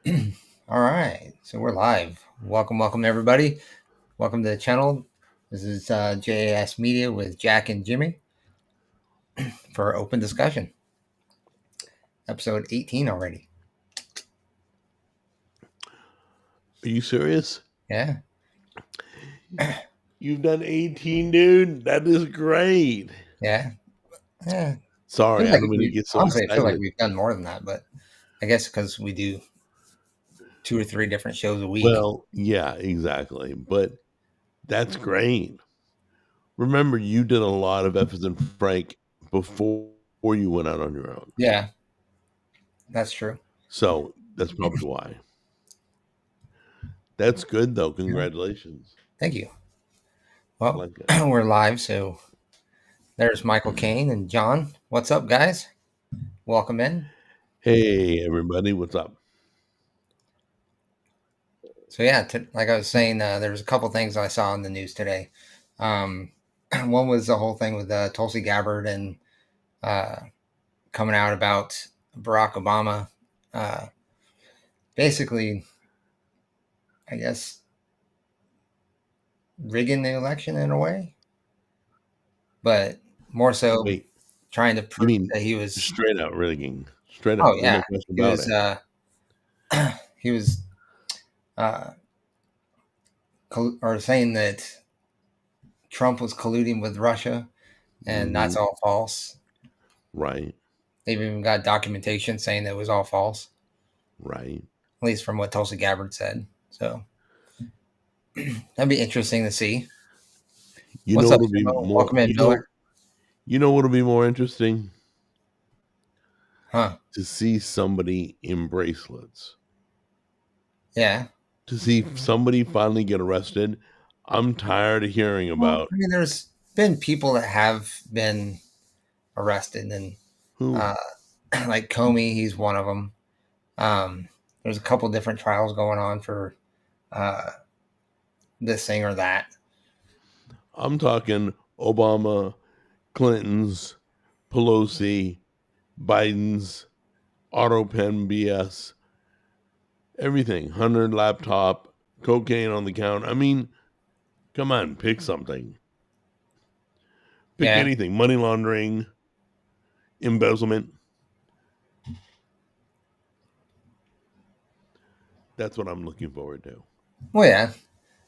All right, so we're live. Welcome, everybody. Welcome to the channel. This is JAS Media with Jack and Jimmy for open discussion. Episode 18 already. Are you serious? Yeah. You've done 18, dude. That is great. Yeah. Sorry, I Like don't mean to get so honestly, I feel like excited. we've done more than that, but I guess because we do 2 or 3 different shows a week. Well, yeah, exactly. But that's great. Remember, you did a lot of F as in Frank before you went out on your own. Yeah, that's true. So that's probably why. That's good, though. Congratulations. Thank you. Well, Like it. we're live, so there's Michael Kane and John. What's up, guys? Welcome in. Hey, everybody. What's up? So yeah, like I was saying, there was a couple things I saw in the news today. One was the whole thing with Tulsi Gabbard and uh, coming out about Barack Obama, uh, basically, I guess, rigging the election in a way, but more so Wait, trying to you prove mean that he was. straight out rigging? Straight Oh up. There's yeah, no question he about was. it. He was, uh, or saying that Trump was colluding with Russia, and that's Mhm. all false. Right, They've even got documentation saying that it was all false, right. at least from what Tulsi Gabbard said. So that'd be interesting to see. You What's know up, what'll be Timo? more Welcome in, Miller. you know what'll be more interesting? Huh? To see somebody in bracelets. Yeah. To see somebody finally get arrested. I'm tired of hearing Well, about I mean, there's been people that have been arrested, and who. uh, like Comey, he's one of them. There's a couple different trials going on for uh, this thing or that. I'm talking Obama, Clinton's, Pelosi, Biden's, auto pen BS, everything. 100 laptop, cocaine on the count. I mean, come on, pick something. Pick Yeah. anything. Money laundering, embezzlement. That's what I'm looking forward to. Well, yeah.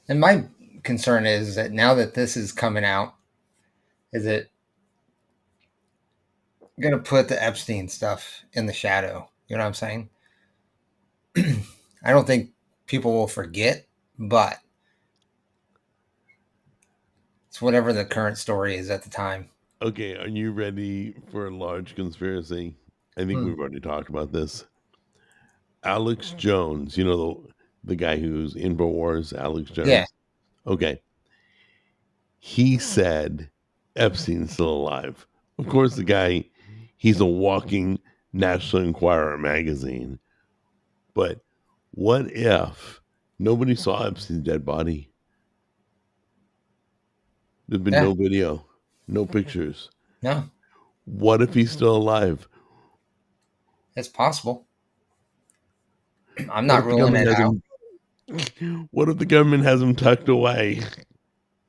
And my concern is that now that this is coming out, is it going to put the Epstein stuff in the shadow? You know what I'm saying? I don't think people will forget, but it's whatever the current story is at the time. Okay, are you ready for a large conspiracy? I think Hmm. we've already talked about this. Alex Jones, you know the guy who's InfoWars, Alex Yeah. Jones. Okay, he said Epstein's still alive. Of course, the guy, he's a walking National Enquirer magazine. But what if nobody saw Epstein's dead body? There's been Yeah. no video, no pictures. No, What if he's still alive? it's possible. I'm What not if the ruling government it has out. him? What if the government has him tucked away?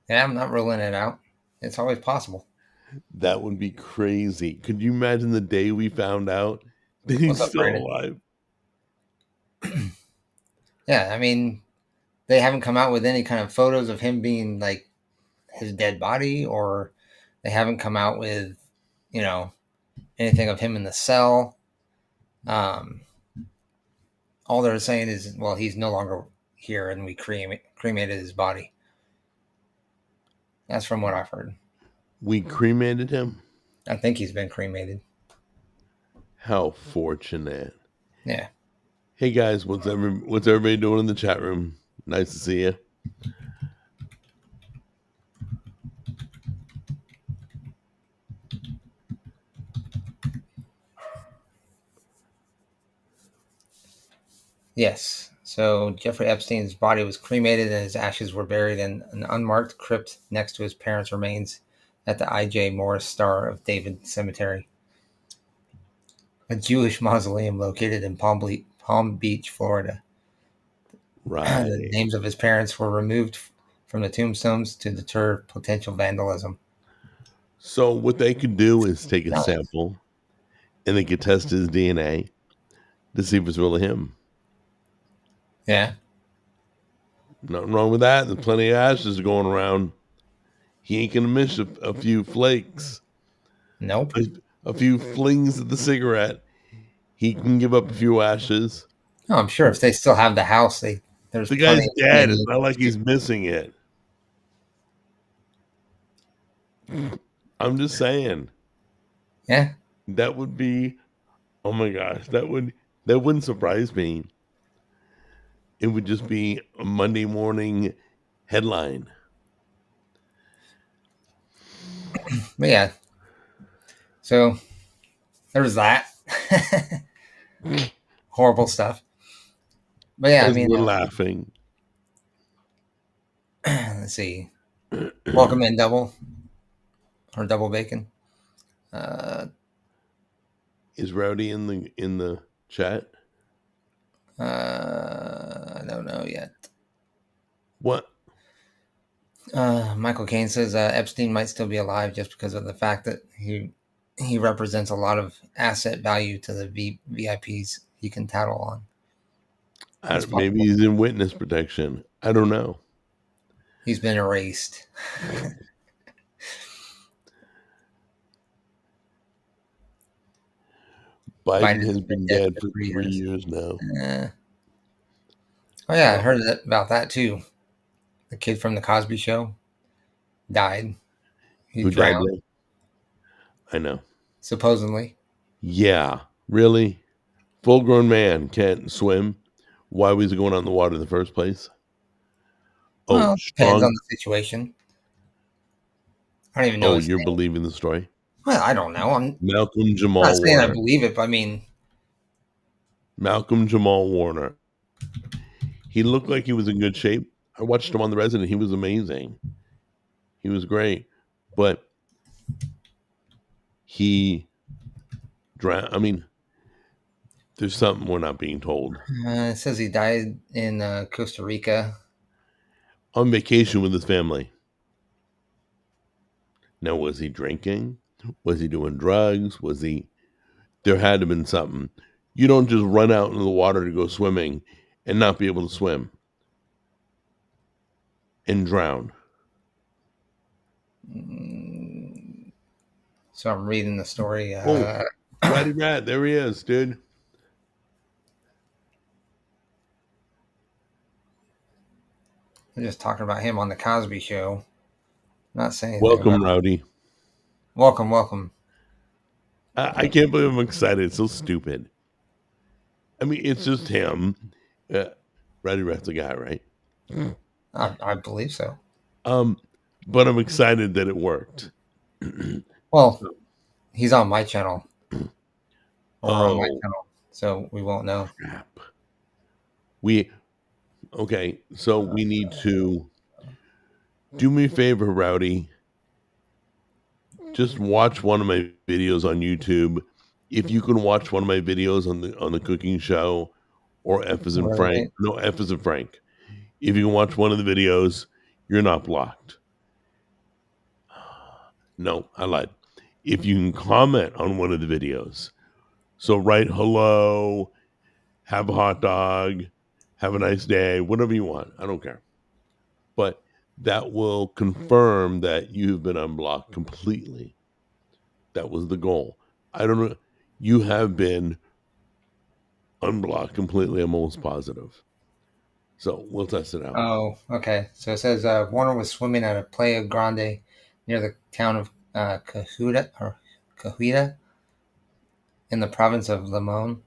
Yeah, I'm not ruling it out. It's always possible. That would be crazy. Could you imagine the day we found out that What's he's up, still Brandon? alive? Yeah, I mean, they haven't come out with any kind of photos of him being like his dead body, or they haven't come out with, you know, anything of him in the cell. Um, all they're saying is, well, he's no longer here, and we cremated his body. That's from what I've heard. We cremated him. I think he's been cremated. How fortunate. Yeah. Hey guys, what's everybody doing in the chat room? Nice to see you. Yes. So Jeffrey Epstein's body was cremated and his ashes were buried in an unmarked crypt next to his parents' remains at the I.J. Morris Star of David Cemetery, a Jewish mausoleum located in Palm Palm Beach, Florida. The Right. names of his parents were removed from the tombstones to deter potential vandalism. So what they could do is take a Nice. sample and they could test his DNA to see if it's really him. Yeah. Nothing wrong with that. There's plenty of ashes going around. He ain't gonna miss a few flakes, Nope. a few flings of the cigarette. He can give up a few ashes. Oh, I'm sure if they still have the house, there's The plenty guy's of dead. It's DNA. not like he's missing it. I'm just saying Yeah. that would be. Oh my gosh, that wouldn't surprise me. It would just be a Monday morning headline. But yeah. So there was that. Horrible stuff. But yeah, I As mean, we're laughing. let's see. Welcome in double or double bacon. Is Rowdy in the chat? I don't know yet. What? Michael Caine says Epstein might still be alive just because of the fact that he represents a lot of asset value to the VIPs he can tattle on. It's Maybe possible. he's in witness protection. I don't know. He's been erased. Biden Biden's has been been dead dead for for 3 3 years. years now. Oh yeah, I heard about that too. The kid from the Cosby Show died. He Who died? drowned, I know. supposedly. Yeah, really? Full grown man can't swim. Why was he going out in the water in the first place? Oh, Well, it depends on strong. the situation. I don't even know Oh, his you're name. believing the story? Well, I don't know. I'm Malcolm not Jamal saying I Warner. believe it, but I mean, Malcolm Jamal Warner. He looked like he was in good shape. I watched him on The Resident. He was amazing. He was great. But he drowned. I mean, there's something we're not being told. it says he died in Costa Rica. On vacation with his family. Now, was he drinking? Was he doing drugs? There had to have been something. You don't just run out into the water to go swimming and not be able to swim and drown. So I'm reading the story. Oh, Ratty Rat, there he is, dude. They're just talking about him on the Cosby Show. Not saying anything Welcome, about. Rowdy. Welcome. I can't believe I'm excited. It's so stupid. I mean, it's just him. Ratty Rat's a guy, right? I believe so. But I'm excited that it worked. Well, he's on my channel. Or on my Oh, channel, so we won't know. crap. Okay, so we need to do me a favor, Rowdy. Just watch one of my videos on YouTube. If you can watch one of my videos on the cooking show, or F as in Right. Frank. No, F as in Frank. If you can watch one of the videos, you're not blocked. No, I lied. If you can comment on one of the videos, so write hello, have a hot dog, have a nice day, whatever you want. I don't care. But that will confirm that you've been unblocked completely. That was the goal. I don't know. You have been unblocked completely. I'm almost positive. So we'll test it out. Oh, okay. So it says Warner was swimming at a Playa Grande near the town of Cahuita in the province of Limon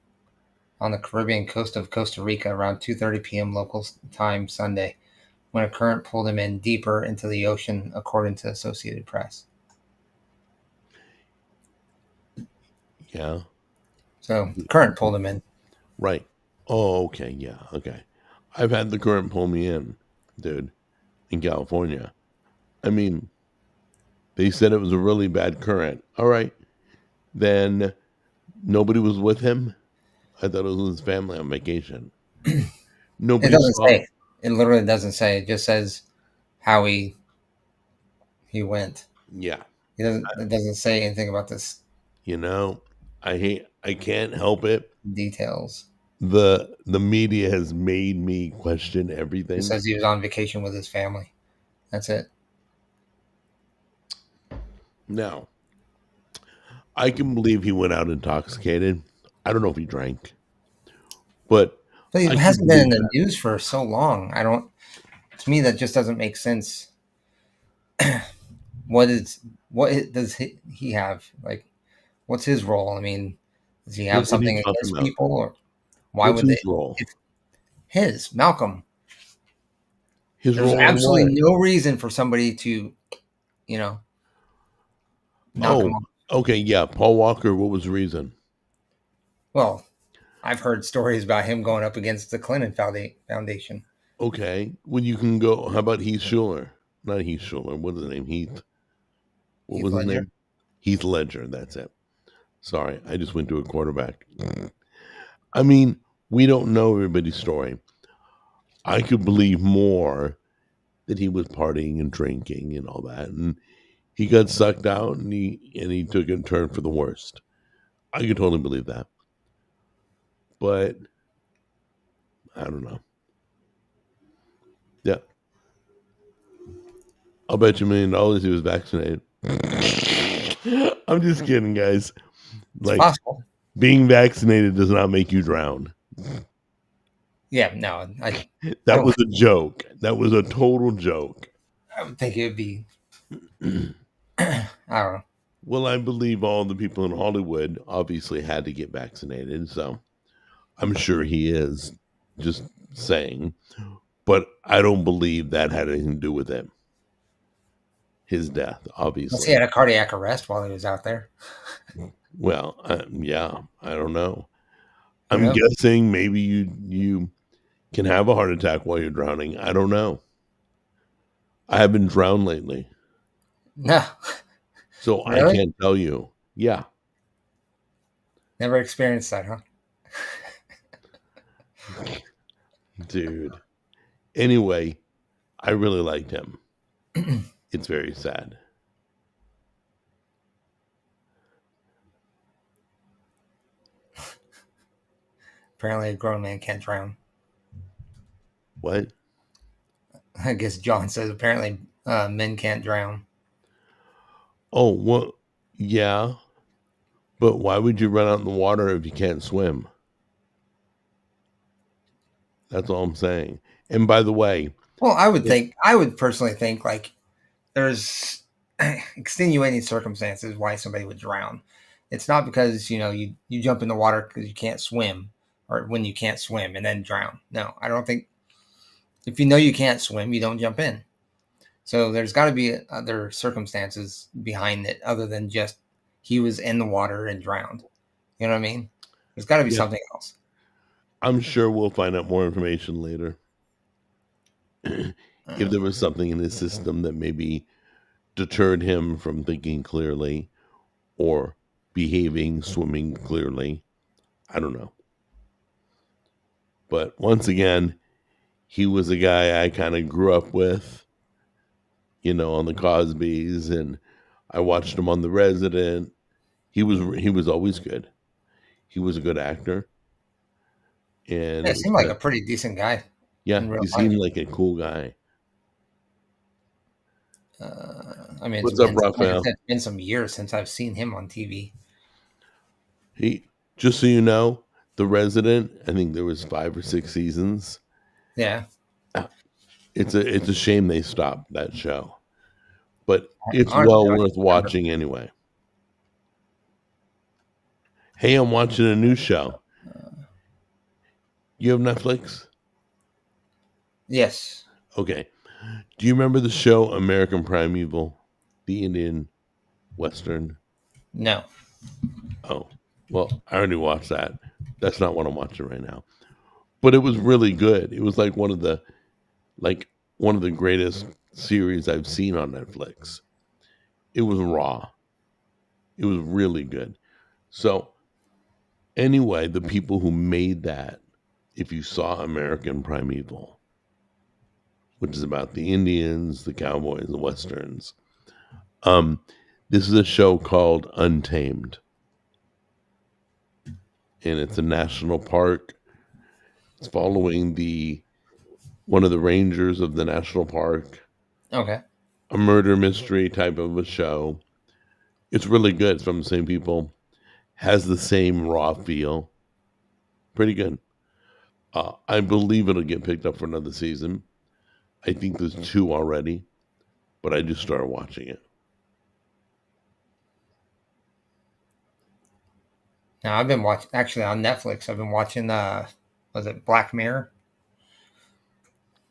on the Caribbean coast of Costa Rica around 2:30 p.m. local time Sunday when a current pulled him in deeper into the ocean, according to Associated Press. Yeah. So current pulled him in. Right. Oh, okay. Yeah. Okay. I've had the current pull me in, dude, in California. I mean, they said it was a really bad current. All right. Then nobody was with him. I thought it was with his family on vacation. It Nobody doesn't saw. say. It literally doesn't say. It just says how he went. Yeah, He doesn't. It doesn't say anything about this you know, I can't help it. details. The media has made me question It everything. says he was on vacation with his family. That's it. Now, I can believe he went out intoxicated. I don't know if he drank, but But I he can hasn't been in believe the that. news for so long. I don't. To me, that just doesn't make sense. What is does he have? Like, what's his role? I mean, does he have What are you something talking against about? people, or why What's would they? his role? If his Malcolm, His there's role in absolutely what? no reason for somebody to, you know, knock him Oh, off. okay, yeah. Paul Walker. What was the reason? Well, I've heard stories about him going up against the Clinton Foundation. Okay, well you can go. How about Heath Schuler? Not Heath Schuler. What is his name? Heath. What Heath was his Ledger. name? Heath Ledger. That's it. Sorry, I just went to a quarterback. I mean, we don't know everybody's story. I could believe more that he was partying and drinking and all that, and he got sucked out, and he took a turn for the worst. I could totally believe that, but I don't know. Yeah, I'll bet you $1 million he was vaccinated. I'm just kidding, guys. It's Like possible. being vaccinated does not make you drown. Yeah, no, I That don't. was a joke. That was a total joke. I would think it would be. I don't know. Well, I believe all the people in Hollywood obviously had to get vaccinated, so I'm sure he is. Just saying, but I don't believe that had anything to do with him. His death, Unless he obviously. had a cardiac arrest while he was out there. Well, yeah, I don't know. Who I'm knows? guessing maybe you can have a heart attack while you're drowning. I don't know. I haven't drowned lately, No, so I really? can't tell you. Yeah, Never experienced that, huh? dude. Anyway, I really liked him. It's very sad. Apparently, a grown man can't drown. What? I guess John says apparently men can't drown. Oh, well, yeah, but why would you run out in the water if you can't swim? That's all I'm saying. And by the way, Well, it, I would personally think like there's extenuating circumstances why somebody would drown. It's not because you jump in the water because you can't swim or when you can't swim and then drown. No, I don't think if you know you can't swim, you don't jump in. So there's got to be other circumstances behind it other than just he was in the water and drowned. You know what I mean? There's got to be yeah, something else. I'm sure we'll find out more information later. If there was something in his system that maybe deterred him from thinking clearly or behaving, swimming clearly, I don't know. But once again, he was a guy I kind of grew up with, on the Cosbys, and I watched him on The Resident. He was always good. He was a good actor, and Yeah, it it was seemed like kind a of, pretty decent guy yeah, in real he life. seemed like a cool guy. I mean, What's up, like I Raphael? said, it's been some years since I've seen him on TV. He just so you know, The Resident. I think there was 5 or 6 seasons. Yeah, Ah, it's a shame they stopped that show, but it's honestly, well I don't worth even remember. watching anyway. Hey, I'm watching a new show. You have Netflix? Yes, Okay. Do you remember the show American Primeval, the Indian Western? no, Oh, well, I already watched that. That's not what I'm watching right now. But it was really good. It was like one of the greatest series I've seen on Netflix. It was raw. It was really good. So Anyway, the people who made that, if you saw American Primeval, which is about the Indians, the cowboys, the westerns, this is a show called Untamed, and it's a national park. It's following one of the rangers of the national park, Okay. a murder mystery type of a show. It's really good. It's from the same people. Has the same raw feel. Pretty good. I believe it'll get picked up for another season. I think there's 2 already, but I just started watching it. Now I've been watching actually on Netflix. I've been watching was it Black Mirror?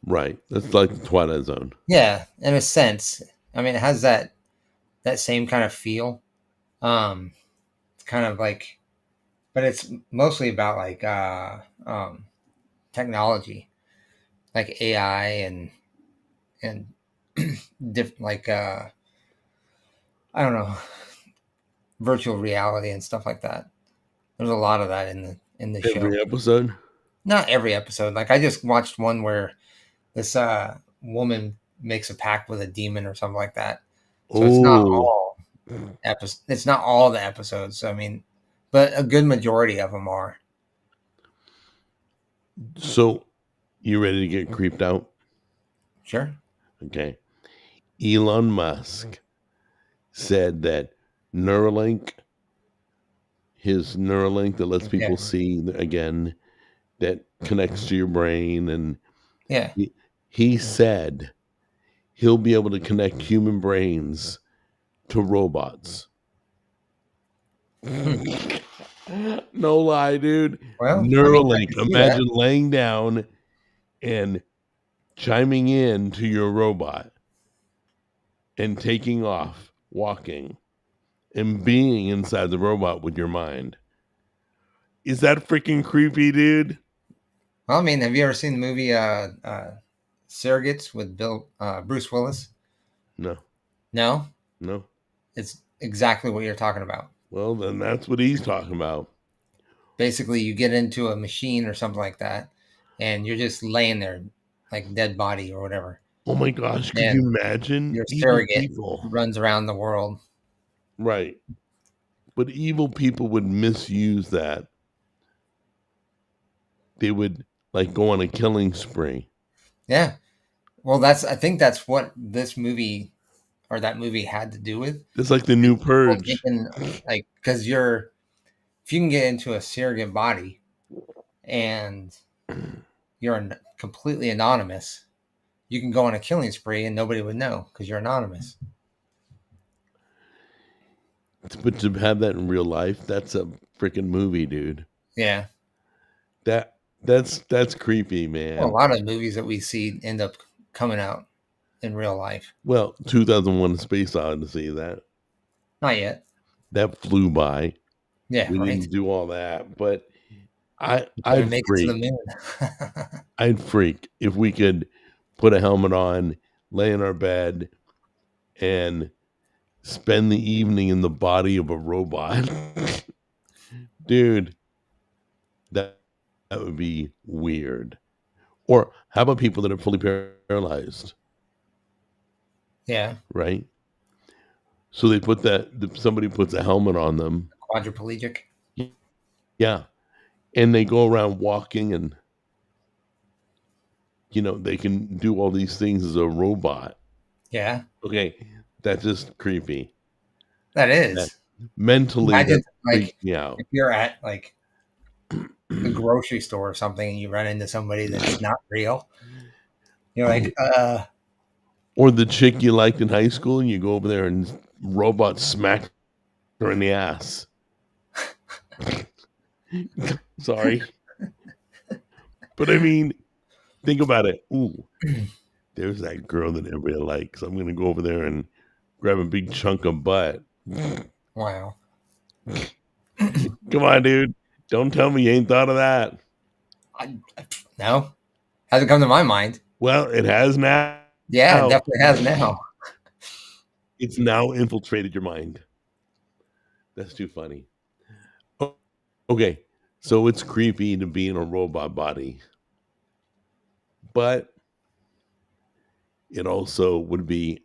Right. That's like the Twilight Zone. Yeah, in a sense. I mean, it has that same kind of feel. It's kind of like, but it's mostly about like technology, like AI and like I don't know, virtual reality and stuff like that. There's a lot of that in the show. Every episode? Not every episode. Like I just watched one where this woman makes a pact with a demon or something like that. So it's not all it's not all the episodes. I mean, but a good majority of them are. So, you ready to get creeped out? Sure. Okay. Elon Musk said that Neuralink, his Neuralink that lets people see again, that connects to your brain, and Yeah. he said he'll be able to connect human brains to robots. No lie, dude. Well, Neuralink. Imagine laying down and chiming in to your robot and taking off, walking, and being inside the robot with your mind. Is that freaking creepy, dude? Well, I mean, have you ever seen the movie Surrogates with Bruce Willis? No. No? No. It's exactly what you're talking about. Well, then that's what he's talking about. Basically, you get into a machine or something like that, and you're just laying there like dead body or whatever. Oh my gosh, could you imagine? Your surrogate runs around the world. Right. But evil people would misuse that. They would like go on a killing spree. Yeah. Well, I think that's what this movie or that movie had to do with. It's like the new Purge. Like, because if you can get into a surrogate body and you're completely anonymous, you can go on a killing spree and nobody would know because you're anonymous. But to have that in real life, that's a freaking movie, dude. Yeah. That's creepy, man. Well, a lot of movies that we see end up coming out in real life. Well, 2001: Space Odyssey, that not yet. That flew by. Yeah, we right. didn't do all that, but I'd make freak. it to the moon. I'd freak if we could put a helmet on, lay in our bed, and spend the evening in the body of a robot. Dude, that would be weird. Or how about people that are fully paralyzed? Yeah. Right? So they put somebody puts a helmet on them. Quadriplegic? Yeah. And they go around walking and, they can do all these things as a robot. Yeah. Okay. That's just creepy. That is. Mentally, that freaks me out. If you're at like the grocery store or something and you run into somebody that's not real, you're like, Or the chick you liked in high school and you go over there and robot smack her in the ass. Sorry. But I mean, think about it. Ooh, there's that girl that everybody likes. I'm going to go over there and grab a big chunk of butt. Wow. Come on, dude. Don't tell me you ain't thought of that. No. Hasn't come to my mind. Well, it has now. Yeah, it definitely has now. It's now infiltrated your mind. That's too funny. Okay, So it's creepy to be in a robot body, but it also would be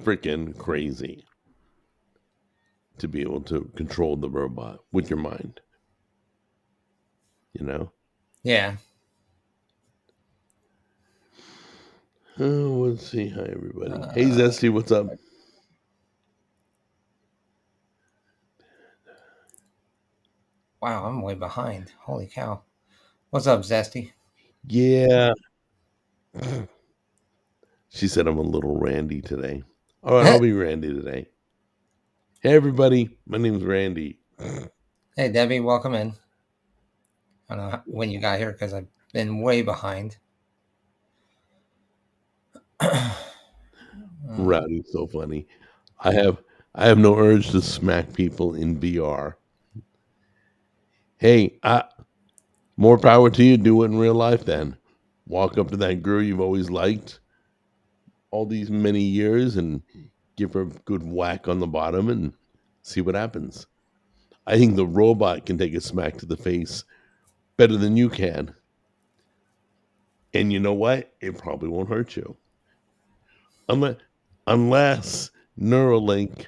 freaking crazy to be able to control the robot with your mind, you know? Yeah. Oh, let's see. Hi, everybody. Hey, Uh, Zesty, what's up? wow, I'm way behind. Holy cow. What's up, Zesty? Yeah. She said I'm a little randy today. All right, I'll be randy today. Hey, everybody. My name's Randy. Hey, Debbie, welcome in. I don't know when you got here because I've been way behind. Rowdy's so funny. I have no urge to smack people in VR. Hey, more power to you. Do it in real life then. Walk up to that girl you've always liked all these many years and give her a good whack on the bottom and see what happens. I think the robot can take a smack to the face better than you can. And you know what? It probably won't hurt you. Unless Neuralink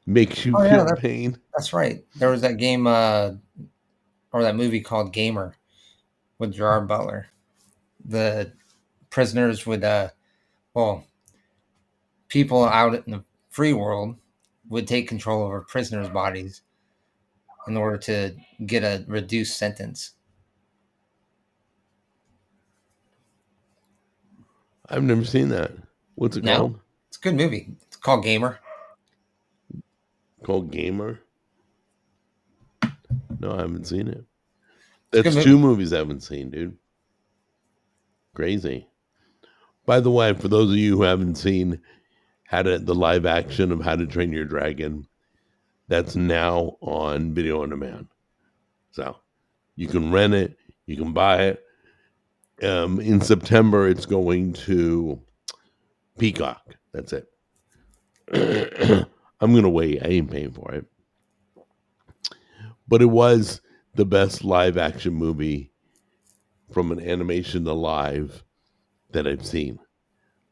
makes you Oh yeah, feel pain. that's right. There was that game or that movie called Gamer with Gerard Butler. The prisoners would well, people out in the free world would take control over prisoners' bodies in order to get a reduced sentence. I've never seen that. What's it No, called? it's a good movie. It's called Gamer. Called Gamer? No, I haven't seen it. It's a good That's movie. two movies I haven't seen, dude. Crazy. By the way, for those of you who haven't seen the live action of How to Train Your Dragon, that's now on video on demand. So you can rent it, you can buy it. In September, it's going to Peacock. That's it. I'm gonna wait. I ain't paying for it. But it was the best live action movie from an animation to live that I've seen.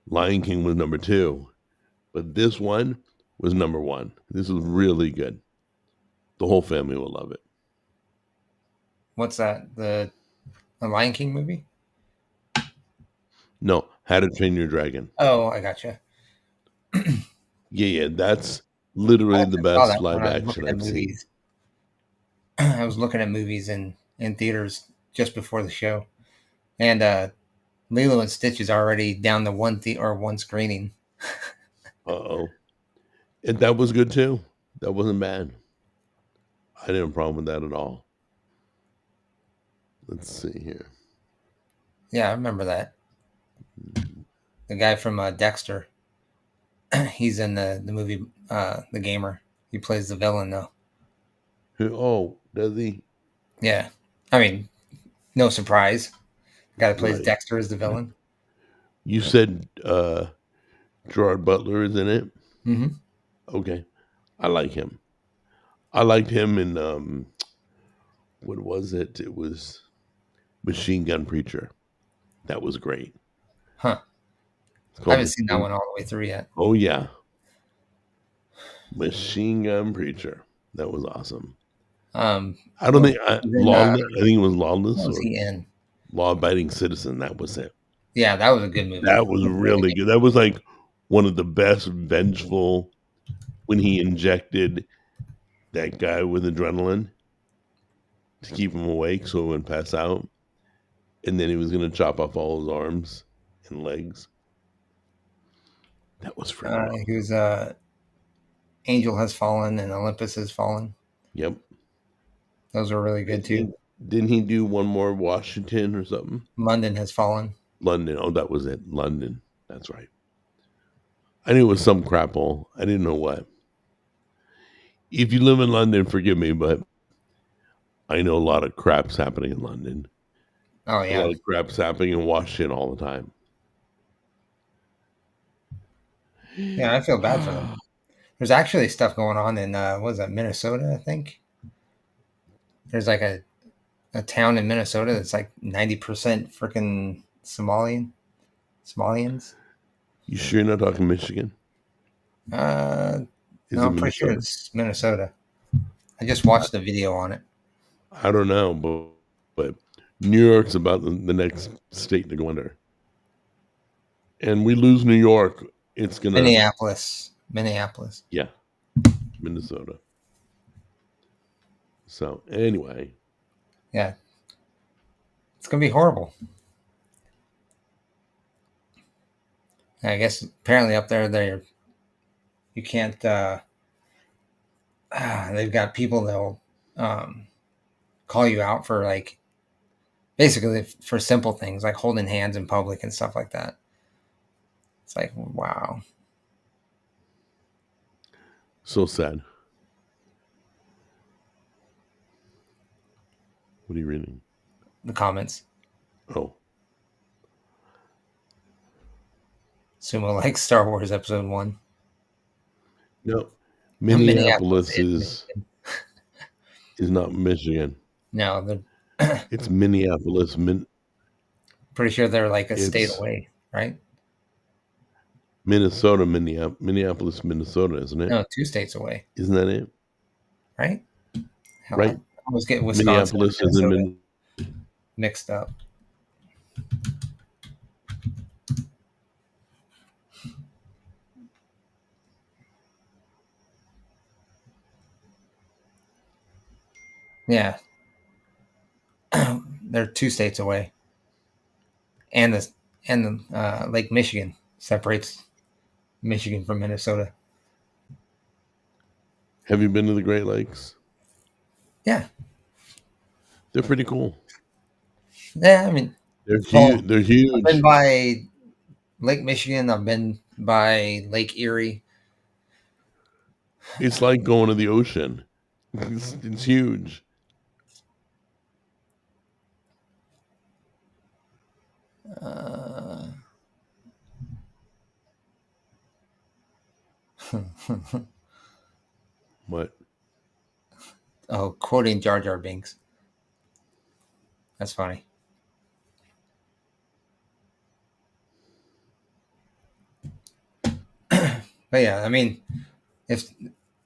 Lion King was number 2, but this one was number 1. This was really good. The whole family will love it. What's that? The Lion King movie? No, How to Train Your Dragon. Oh, I gotcha. Yeah, that's I literally the actually saw best that when live I was action looking at I've seen. movies. I was looking at movies in theaters just before the show, and Lilo and Stitch is already down to one screening. Uh-oh. And that was good too. That wasn't bad. I didn't have a problem with that at all. Let's see here. Yeah, I remember that. The guy from Dexter, he's in the movie The Gamer. He plays the villain though. Oh, does he? Yeah, I mean, no surprise. The guy that plays Right. Dexter is the villain. You said Gerard Butler is in it? Mm-hmm. Okay. I like him. I liked him in what was it? It was Machine Gun Preacher. That was great. Huh. It's I called haven't seen that one all the way through yet. Oh yeah. Machine Gun Preacher. That was awesome. I don't think Lawless. I think it was Lawless What was or he in? Law Abiding Citizen. That was it. Yeah, that was a good movie. That was really good. That was like one of the best vengeful when he injected that guy with adrenaline to keep him awake so he wouldn't pass out. And then he was going to chop off all his arms and legs. That was freaking He was Angel Has Fallen and Olympus Has Fallen. Yep. Those were really good too. Didn't he do one more Washington or something? London Has Fallen. London. Oh, that was it. London. That's right. I knew it was some crap hole. I didn't know what. If you live in London, forgive me, but I know a lot of crap's happening in London. Oh A yeah. lot of crap's happening in Washington all the time. Yeah, I feel bad for them. There's actually stuff going on in what was that, Minnesota, I think. There's like a a town in Minnesota that's like 90% freaking Somalians. You sure you're not talking Michigan? Uh, Is no, it I'm pretty sure Minnesota? it's Minnesota. I just watched the video on it. I don't know, but New York's about the next state to go under. And we lose New York, it's gonna Minneapolis. yeah, Minnesota. So anyway, Yeah, it's gonna be horrible. I guess apparently up there, you can't. They've got people that'll um, call you out for like basically for simple things like holding hands in public and stuff like that. It's like wow. so sad. What are you reading? The comments. Oh, Sumo like Star Wars Episode 1. no. Minneapolis Minneapolis is is not Michigan. no, they're It's Minneapolis. pretty sure they're like a state It's away, right? Minnesota, Minneapolis, Minnesota, isn't it? No, 2 states away, Isn't that it? right? Hell, I Right? always get Wisconsin and Minneapolis is in Minnesota mixed up. Yeah, they're 2 states away, and the Lake Michigan separates Michigan from Minnesota. Have you been to the Great Lakes? Yeah, They're pretty cool. yeah. I mean, They're well, huge. They're I've been huge. by Lake Michigan. I've been by Lake Erie. It's like going to the ocean. It's huge. Uh, What? oh, quoting Jar Jar Binks. That's funny. But yeah, I mean, if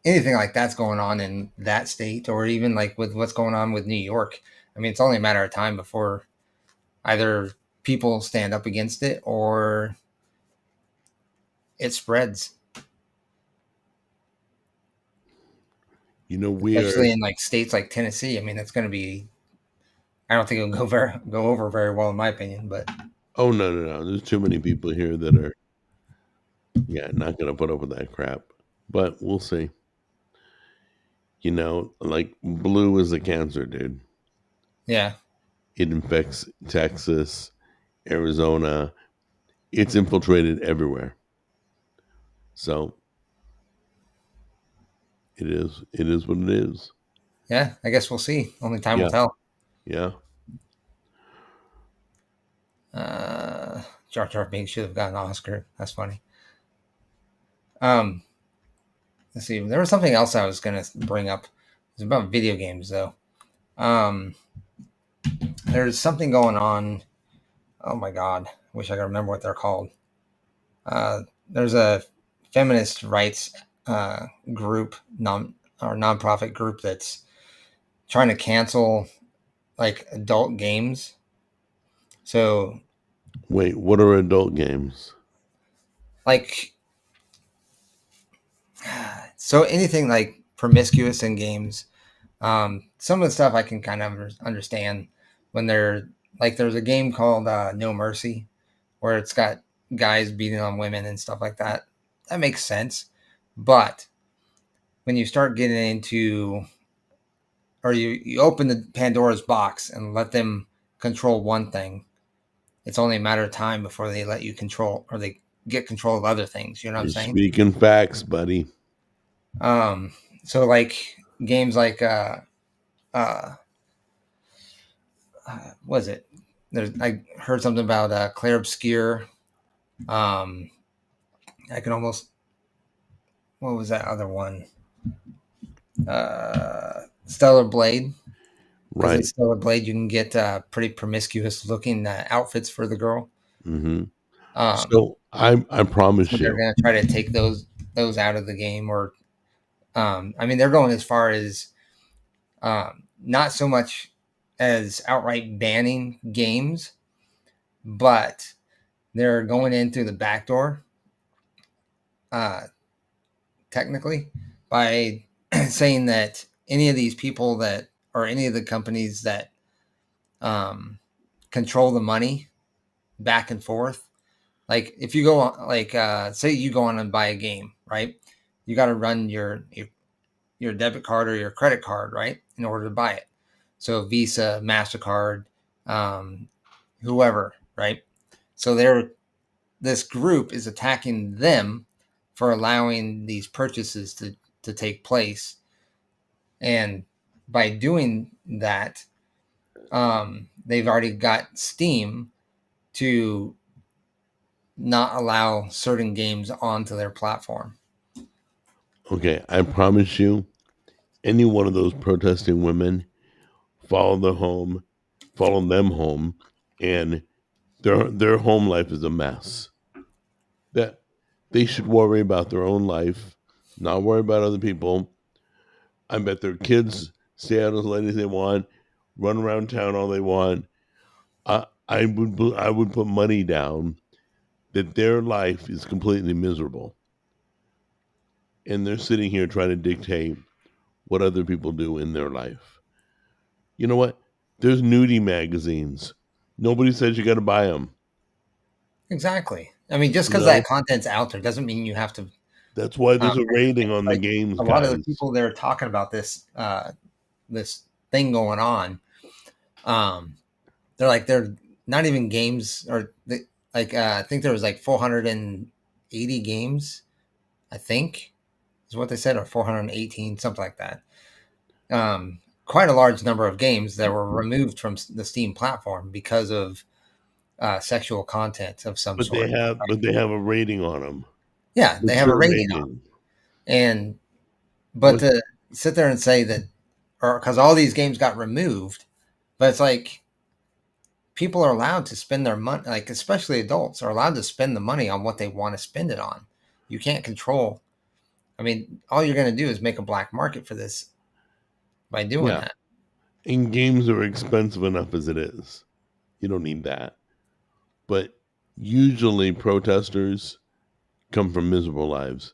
anything like that's going on in that state, or even like with what's going on with New York, I mean, it's only a matter of time before either people stand up against it or it spreads. You know, we are. Especially in like states like Tennessee. I mean, that's going to be. I don't think it'll go over very well, in my opinion. But Oh no, no, no! There's too many people here that are, yeah, not gonna put up with that crap. But we'll see. You know, like blue is a cancer, dude. yeah, It infects Texas, Arizona. It's infiltrated everywhere. So it is. It is what it is. yeah. I guess we'll see. Only time will Yeah, tell. yeah. Jar Jar Binks should have gotten an Oscar. That's funny. Um, let's see. There was something else I was going to bring up. It's about video games, though. Um, there's something going on. Oh my god, wish I could remember what they're called. There's a feminist rights group, nonprofit group that's trying to cancel like adult games. So Wait, what are adult games? like so anything like promiscuous in games. Some of the stuff I can kind of understand when they're like there's a game called No Mercy where it's got guys beating on women and stuff like that. That makes sense. But when you start getting into or you open the Pandora's box and let them control one thing, it's only a matter of time before they let you control or they get control of other things. You know what I'm You're saying? speaking facts, buddy. Um, so like games like uh, what is it? There's I heard something about Claire Obscure. Um, I can almost what was that other one? Stellar Blade. because Right. it's still a blade. You can get pretty promiscuous looking outfits for the girl. Hmm. Um, So I so promise they're you. going to try to take those out of the game, or I mean, they're going as far as not so much as outright banning games, but they're going in through the back door, uh, technically, by saying that any of these people that, or any of the companies that um, control the money back and forth, like if you go on, like say you go on and buy a game, right? You got to run your debit card or your credit card, right, in order to buy it. So Visa, Mastercard, um, whoever, right? So this group is attacking them for allowing these purchases to take place, and by doing that, they've already got Steam to not allow certain games onto their platform. Okay, I promise you, any one of those protesting women follow follow them home, and their home life is a mess. That they should worry about their own life, not worry about other people. I bet their kids stay out as late as they want, run around town all they want. I would put money down that their life is completely miserable, and they're sitting here trying to dictate what other people do in their life. You know what? There's nudie magazines. Nobody says you got to buy them. Exactly. I mean, just You because that know, content's out there doesn't mean you have to. that's why Um, there's a rating on the like games, a lot of the guys. people that are talking about this thing going on, um, they're not even games, or like I think there was like 480 games. I think is what they said, or 418, something like that. Quite a large number of games that were removed from the Steam platform because of sexual content of some sort. But they have a rating on them. Yeah, they have a Mature rating on, rating. and but What? to sit there and say that, or because all these games got removed, but it's like people are allowed to spend their money, like especially adults are allowed to spend the money on what they want to spend it on. You can't control. I mean, all you're going to do is make a black market for this by doing Yeah. that. And games are expensive enough as it is. You don't need that. But usually protesters come from miserable lives.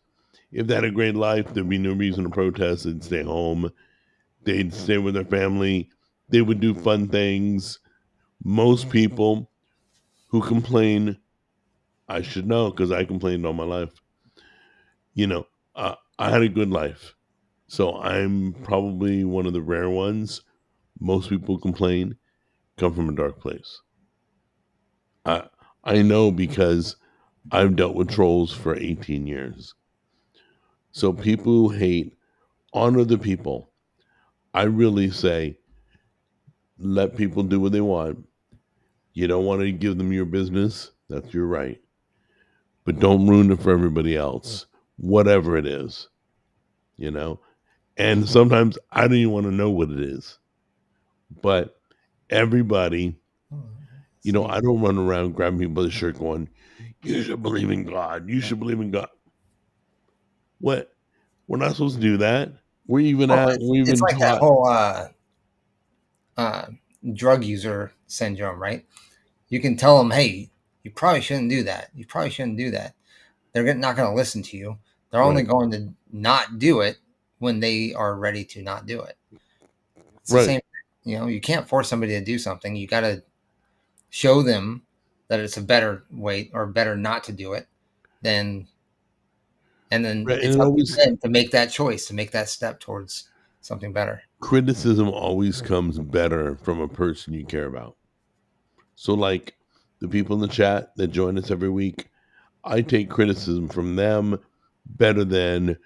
If they had a great life, there'd be no reason to protest. They'd stay home. They'd stay with their family. They would do fun things. Most people who complain, I should know because I complained all my life. You know, I had a good life. So I'm probably one of the rare ones. Most people complain, come from a dark place. I I know because I've dealt with trolls for 18 years. So people who hate, honor the people. I really say let people do what they want. You don't want to give them your business, that's your right. But don't ruin it for everybody else, whatever it is, you know? And sometimes I don't even want to know what it is. But everybody, I See, don't run around grabbing people by the shirt going, you should believe in God. You should believe in God. What? We're not supposed to do that. oh, We're it's even like that taught. whole uh, drug user syndrome, right? You can tell them, hey, you probably shouldn't do that. You probably shouldn't do that. They're not going to listen to you. They're only Right. going to not do it when they are ready to not do it. It's the Right. same. You can't force somebody to do something. You got to show them that it's a better way or better not to do it. Then and then Right. And it's it up to always them to make that choice, to make that step towards something better. criticism always comes better from a person you care about. So like the people in the chat that join us every week, I take criticism from them better than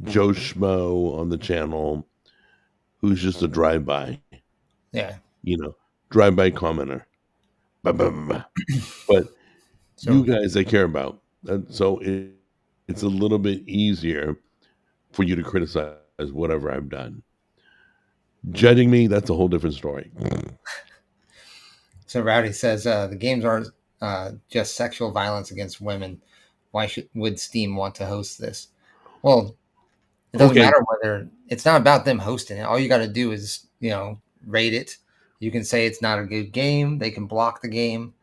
Joe Schmo on the channel who's just a drive-by, Yeah. you know, drive-by commenter. Bah, bah, bah, bah. But you So guys I care about. So it's a little bit easier for you to criticize whatever I've done. Judging me, that's a whole different story. So Rowdy says the games aren't just sexual violence against women. Why would Steam want to host this? Well, it doesn't Okay. matter whether it's not about them hosting it. All you got to do is rate it. You can say it's not a good game. They can block the game,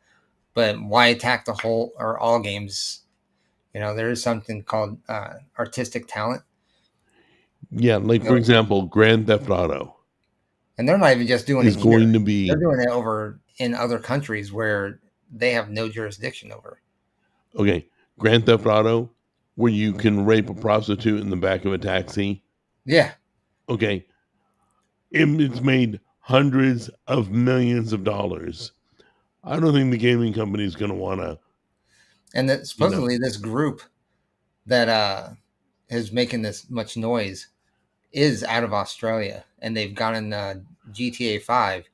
but why attack the whole or all games? There is something called artistic talent. Yeah, like for example, Grand Theft Auto And they're not even just doing is it here. going to be. They're doing it over in other countries where they have no jurisdiction over. Okay, Grand Theft Auto, where you can rape a prostitute in the back of a taxi. Yeah. Okay, it's made hundreds of millions of dollars. I don't think the gaming company is going to want to. And that supposedly this group that is making this much noise is out of Australia, and they've gotten GTA 5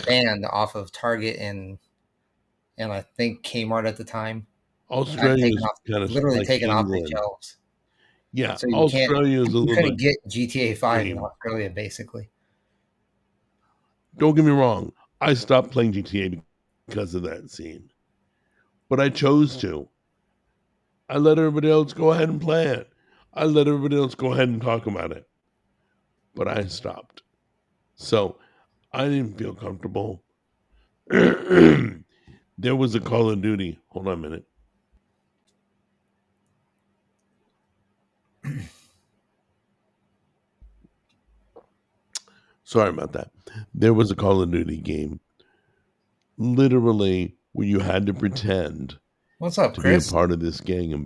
banned off of Target and I think Kmart at the time. Australia is kind of literally like taken off the England. shelves. Yeah, So Australia is a you little couldn't bit. get GTA 5 in extreme. Australia, basically. Don't get me wrong. I stopped playing GTA because of that scene, but I chose to. I let everybody else go ahead and play it. I let everybody else go ahead and talk about it. But I stopped. So I didn't feel comfortable. There was a Call of Duty. Hold on a minute. Sorry about that. There was a Call of Duty game, literally, where you had to pretend What's up, to Chris? be a part of this gang and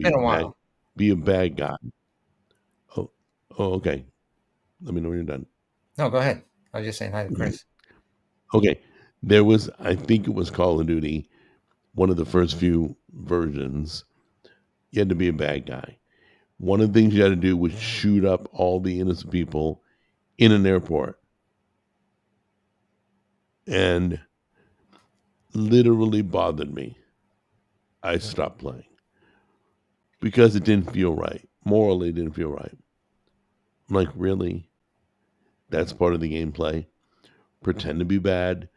be a bad guy. Oh, okay. Let me know when you're done. No, go ahead. I was just saying hi to Chris. Okay. There was, I think it was Call of Duty, one of the first few versions. You had to be a bad guy. One of the things you had to do was shoot up all the innocent people in an airport. And literally bothered me. I stopped playing because it didn't feel right. Morally, it didn't feel right. I'm like, really? That's part of the gameplay? Pretend to be bad,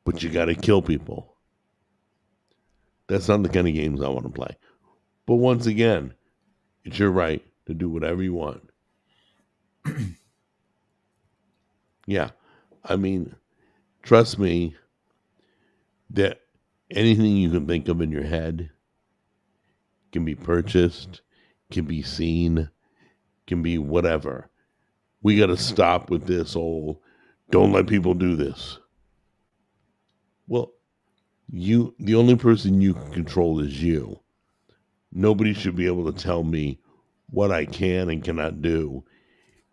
but you got to kill people. That's not the kind of games I want to play. But once again, it's your right to do whatever you want. Yeah. I mean, trust me that anything you can think of in your head can be purchased, can be seen, can be whatever. We got to stop with this whole don't let people do this. Well, the only person you can control is you. Nobody should be able to tell me what I can and cannot do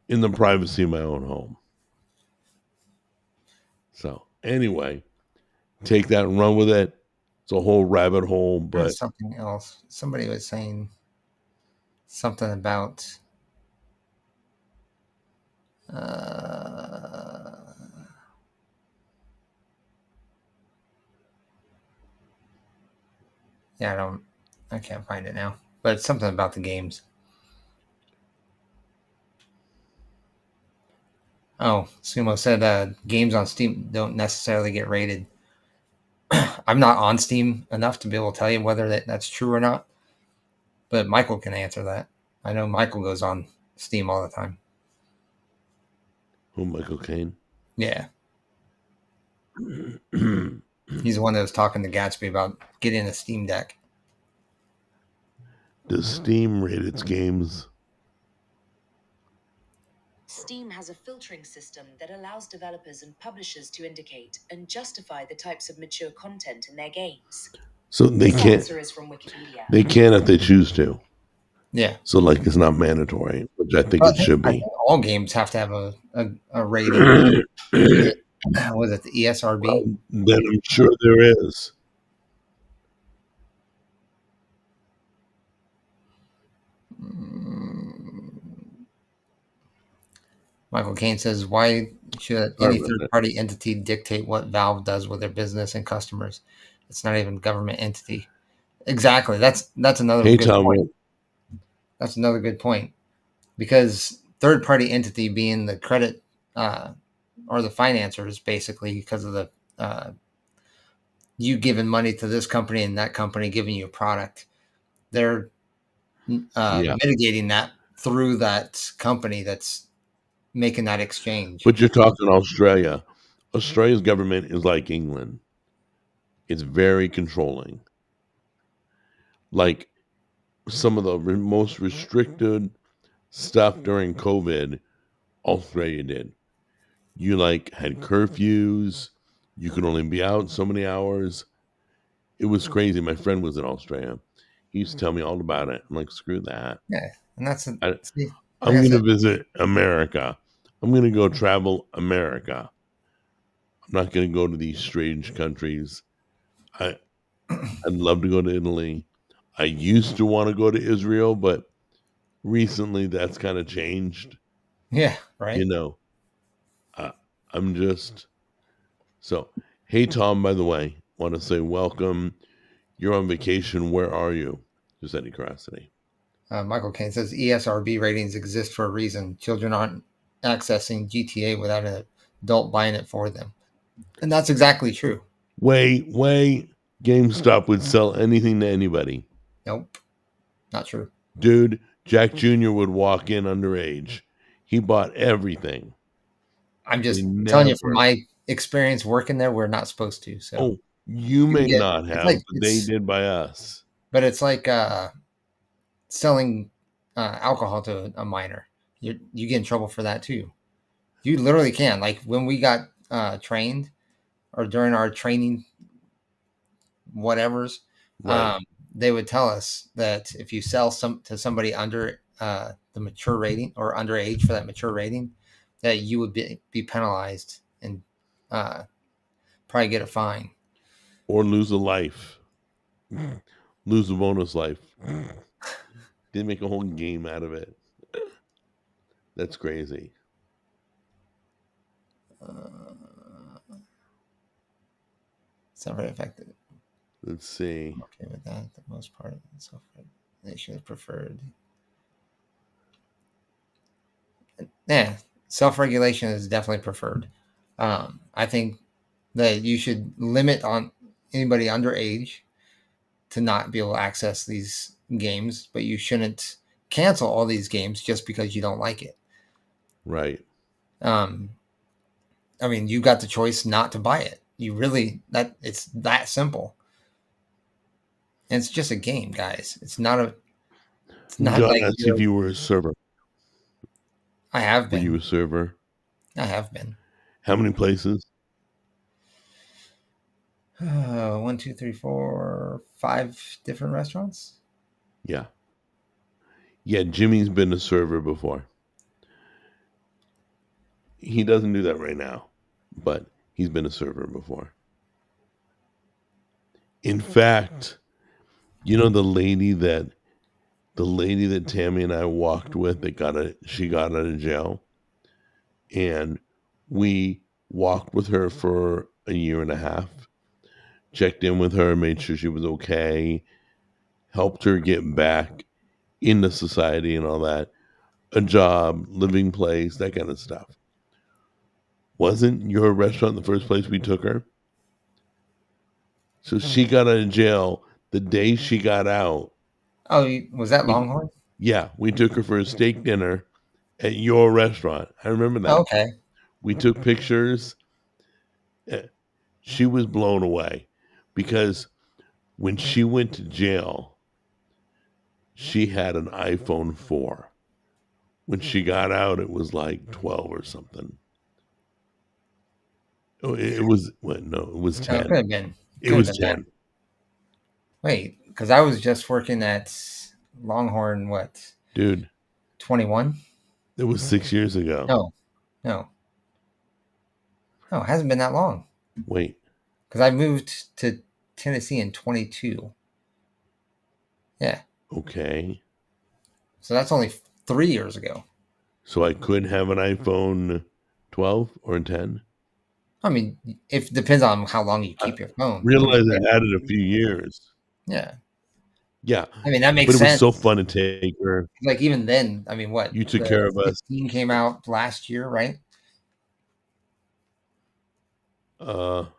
in the privacy of my own home. So, anyway, take that and run with it. It's a whole rabbit hole, but there's something else. Somebody was saying something about yeah, I can't find it now. But it's something about the games. Oh, Sumo said games on Steam don't necessarily get rated. I'm not on Steam enough to be able to tell you whether that's true or not. But Michael can answer that. I know Michael goes on Steam all the time. Who, Michael Caine? Yeah. He's the one that was talking to Gatsby about getting a Steam Deck. Does Steam rate its games? Steam has a filtering system that allows developers and publishers to indicate and justify the types of mature content in their games. So they This can't. answer is from Wikipedia. They can if they choose to. Yeah. So like it's not mandatory, which I think it should be. All games have to have a rating. Was it the ESRB? Well, then I'm sure there is. Michael Caine says, why should any third-party entity dictate what Valve does with their business and customers? It's not even a government entity. Exactly. That's another good point. That's another good point. Because third-party entity being the credit are the financiers basically because of the you giving money to this company and that company giving you a product. They're Yeah. mitigating that through that company that's making that exchange. But you're talking Australia. Australia's government is like England. It's very controlling. Like some of the most restricted stuff during COVID, Australia did. You like had curfews. You could only be out so many hours. It was crazy. My friend was in Australia. He used to tell me all about it. I'm like, screw that. Yeah, and that's I, see, like I'm I going to said, visit America. I'm going to go travel America. I'm not going to go to these strange countries. I'd love to go to Italy. I used to want to go to Israel, but recently that's kind of changed. yeah, You right. know, I, I'm just so. Hey, Tom, by the way, want to say welcome. You're on vacation. Where are you? Just out of curiosity. Michael Caine says ESRB ratings exist for a reason. Children aren't accessing GTA without an adult buying it for them, and that's exactly true. Wait. GameStop would sell anything to anybody. Nope, not true. Dude, Jack Jr. would walk in underage. He bought everything. I'm They just telling you from never. my experience working there, we're not supposed to. So Oh, you you can may get not it's have, like but they did by us. it's like selling alcohol to a minor. You get in trouble for that too. You literally can. Like when we got trained or during our training, whatever's, Right. they would tell us that if you sell some to somebody under the mature rating or underage for that mature rating, that you would be penalized and probably get a fine. Or lose a life. Lose a bonus life. They make a whole game out of it. That's crazy. It's not very effective. Let's see. I'm okay with that. The most part of the software they should have preferred. Yeah, self-regulation is definitely preferred. I think that you should limit on anybody underage to not be able to access these games, but you shouldn't cancel all these games just because you don't like it. Right. Um, I mean, you got the choice not to buy it. You really it's that simple. And it's just a game, guys. It's not John like asked if you were a server. I have Were you been. a server? I have been. How many places? 1, 2, 3, 4, 5 different restaurants. Yeah. Yeah, Jimmy's been a server before. He doesn't do that right now, but he's been a server before. In fact, you know the lady that Tammy and I walked with that she got out of jail, and we walked with her for a year and a half, checked in with her, made sure she was okay, helped her get back into society and all that, a job, living place, that kind of stuff. Wasn't your restaurant the first place we took her? So she got out of jail the day she got out. Oh, was that Longhorn? Yeah, we took her for a steak dinner at your restaurant. I remember that. Oh, okay. We took pictures. She was blown away because when she went to jail, she had an iPhone 4. When she got out, it was like 12 or something. Oh, it was what? No, it was 10. Could have been. It was 10. Wait, because I was just working at Longhorn. What? Dude, 21? it was 6 years ago. No, it hasn't been that long. Wait. Because I moved to Tennessee in 22. Yeah. Okay. So that's only 3 years ago. So I could have an iPhone 12 or 10? I mean, it depends on how long you keep your phone. Realize I had it a few years. Yeah. Yeah. I mean, that makes sense. But it was sense. so fun to take her. Like, even then, I mean, what? You took care of us. 16 came out last year, right? No,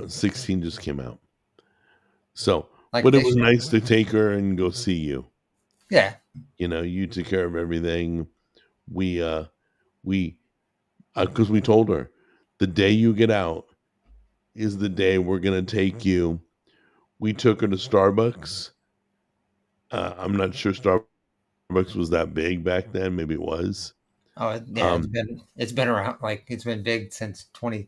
16 just came out. So, Like but it this was year. nice to take her and go see you. Yeah. You know, you took care of everything. We because we told her the day you get out is the day we're gonna take you. We took her to Starbucks. I'm not sure Starbucks was that big back then. Maybe it was. Oh, yeah. Um, It's been around. Like it's been big since the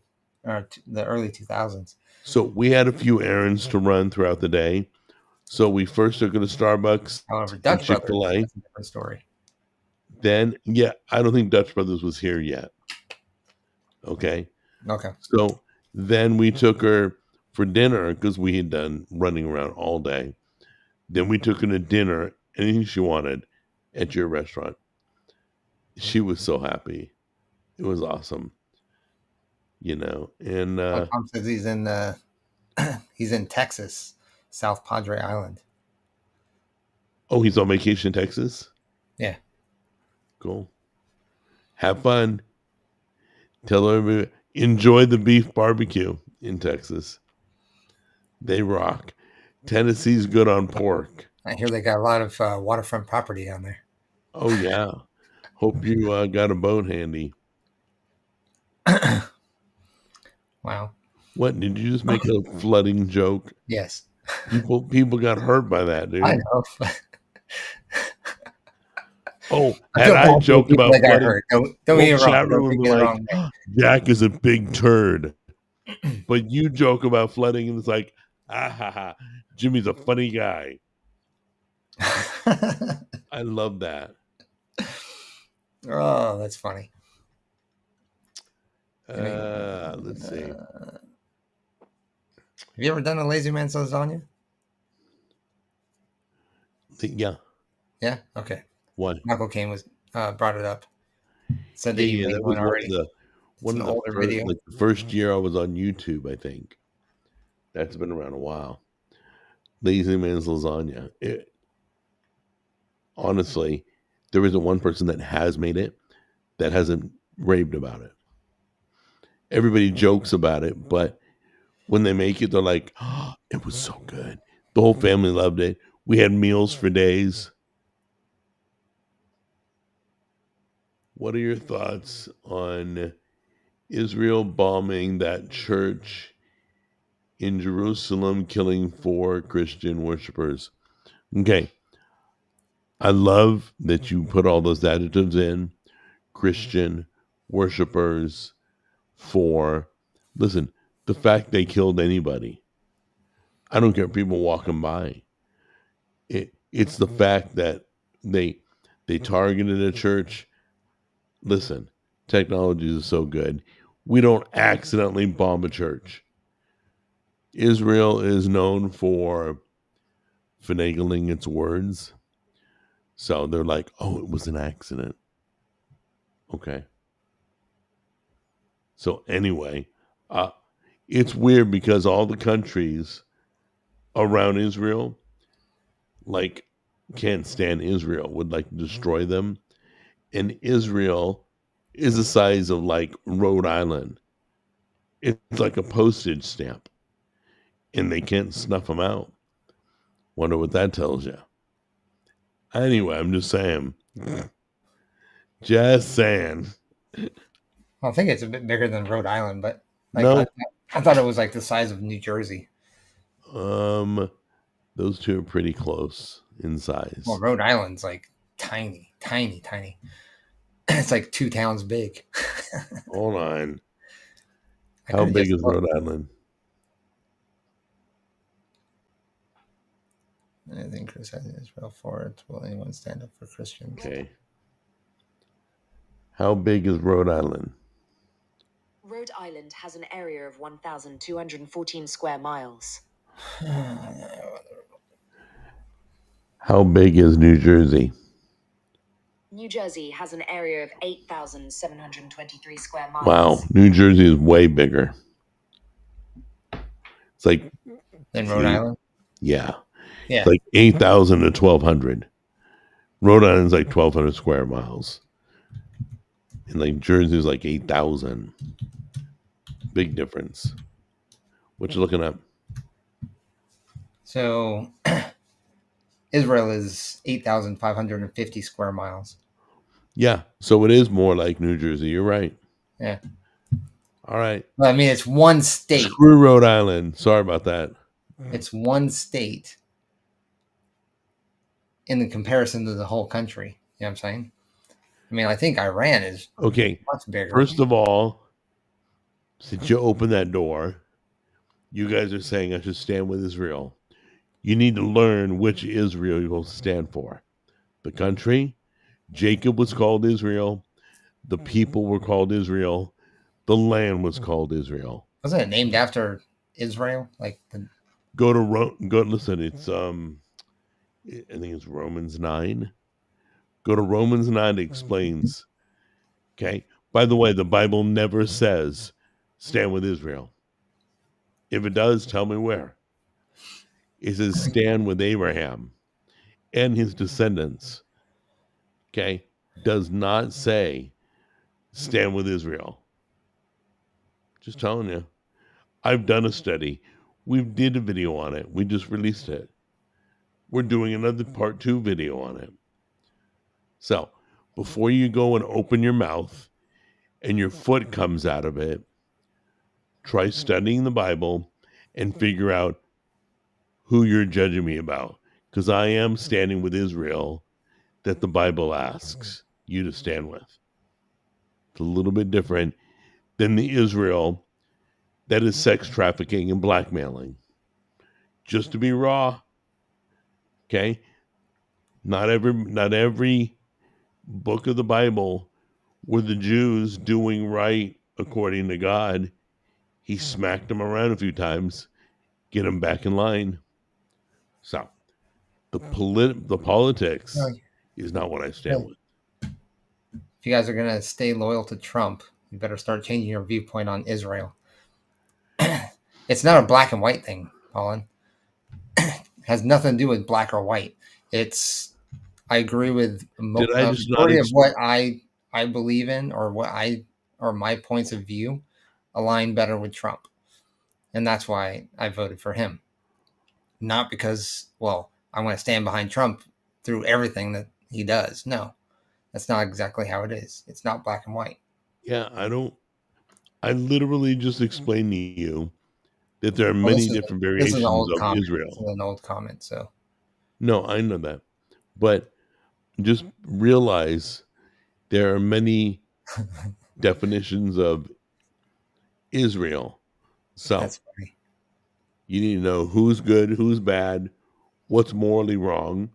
early 2000s. so we had a few errands to run throughout the day. So we first took her to Starbucks However, and Dutch Brothers, Chick-fil-A. that's a different story. Then, yeah, I don't think Dutch Brothers was here yet. Okay. Okay. So then we took her for dinner because we had done running around all day. Then we took her to dinner, anything she wanted at your restaurant. She was so happy. It was awesome. You know, and Tom says he's in Texas, South Padre Island. oh, he's on vacation in Texas? Yeah. Cool. Have fun. Tell everybody, enjoy the beef barbecue in Texas. They rock. Tennessee's good on pork. I hear they got a lot of waterfront property down there. Oh, yeah. Hope you got a boat handy. Wow. What, did you just make a flooding joke? Yes. People got hurt by that, dude. I know. Oh, I and feel I bad for joked people about that got flooding. hurt. Don't get me Whole chat wrong. Don't room take was me the like, wrong way. Jack is a big turd. But you joke about flooding, and it's like, ah ha ha, Jimmy's a funny guy. I love that. Oh, that's funny. Let's see. Have you ever done a lazy man's lasagna? Yeah. Yeah. Okay. What? Michael Caine was brought it up. Said that Yeah, you yeah, made that was one already. one an of the older first, video. like the first year I was on YouTube, I think. That's been around a while. Lazy Man's Lasagna. Honestly, there isn't one person that has made it that hasn't raved about it. Everybody jokes about it, but when they make it, they're like, oh, it was so good. The whole family loved it. We had meals for days. What are your thoughts on Israel bombing that church in Jerusalem, killing 4 Christian worshipers? Okay. I love that you put all those adjectives in. Christian worshipers, for, listen, the fact they killed anybody. I don't care if people walking by. It's the fact that they targeted a church. Listen, technology is so good. We don't accidentally bomb a church. Israel is known for finagling its words. So they're like, oh, it was an accident. Okay. So anyway, it's weird because all the countries around Israel, like, can't stand Israel, would like to destroy them. And Israel is the size of like Rhode Island. It's like a postage stamp. And they can't snuff them out. Wonder what that tells you. Anyway, I'm just saying. Just saying. I think it's a bit bigger than Rhode Island, but like No. I thought it was like the size of New Jersey. Those two are pretty close in size. Well, Rhode Island's like tiny. It's like 2 towns big. Hold on. I How could've big just is thought- Rhode Island? I think criticizing Israel for it. Will anyone stand up for Christians? Okay. How big is Rhode Island? Rhode Island has an area of 1,214 square miles. How big is New Jersey? New Jersey has an area of 8,723 square miles. Wow, New Jersey is way bigger. It's like, In Rhode Island? yeah, Yeah. it's like 8,000 to 1,200. Rhode Island's like 1,200 square miles. And like Jersey's like 8,000. Big difference. What you looking up? So Israel is 8,550 square miles. Yeah, so it is more like New Jersey. You're right. Yeah. All right. Well, I mean, it's one state. Screw Rhode Island. Sorry about that. It's one state in the comparison to the whole country. You know what I'm saying? I mean, I think Iran is Okay. much bigger. First of all, since you opened that door, you guys are saying I should stand with Israel. You need to learn which Israel you're supposed to stand for. The country, Jacob was called Israel. The people were called Israel. The land was called Israel. Wasn't it named after Israel? Like Go listen, it's I think it's Romans 9. Go to Romans 9, it explains. Okay. By the way, the Bible never says stand with Israel. If it does, tell me where. It says stand with Abraham and his descendants. Okay. Does not say stand with Israel. Just telling you. I've done a study. We did a video on it. We just released it. We're doing another part 2 video on it. So before you go and open your mouth and your foot comes out of it, try studying the Bible and figure out who you're judging me about. Because I am standing with Israel that the Bible asks you to stand with. It's a little bit different than the Israel that is sex trafficking and blackmailing. Just to be raw, okay? Not every book of the Bible were the Jews doing right according to God. He smacked them around a few times, get them back in line. So the politics is not what I stand with. If you guys are going to stay loyal to Trump, you better start changing your viewpoint on Israel. It's not a black and white thing, Colin. It has nothing to do with black or white. I agree with majority of what I believe in, or my points of view align better with Trump. And that's why I voted for him. Not because, well, I want to stand behind Trump through everything that he does. No, that's not exactly how it is. It's not black and white. Yeah, I literally just explained to you that there are many different variations of Israel. This is an old comment, so. No, I know that. But just realize there are many definitions of Israel. So that's funny. You need to know who's good, who's bad, what's morally wrong.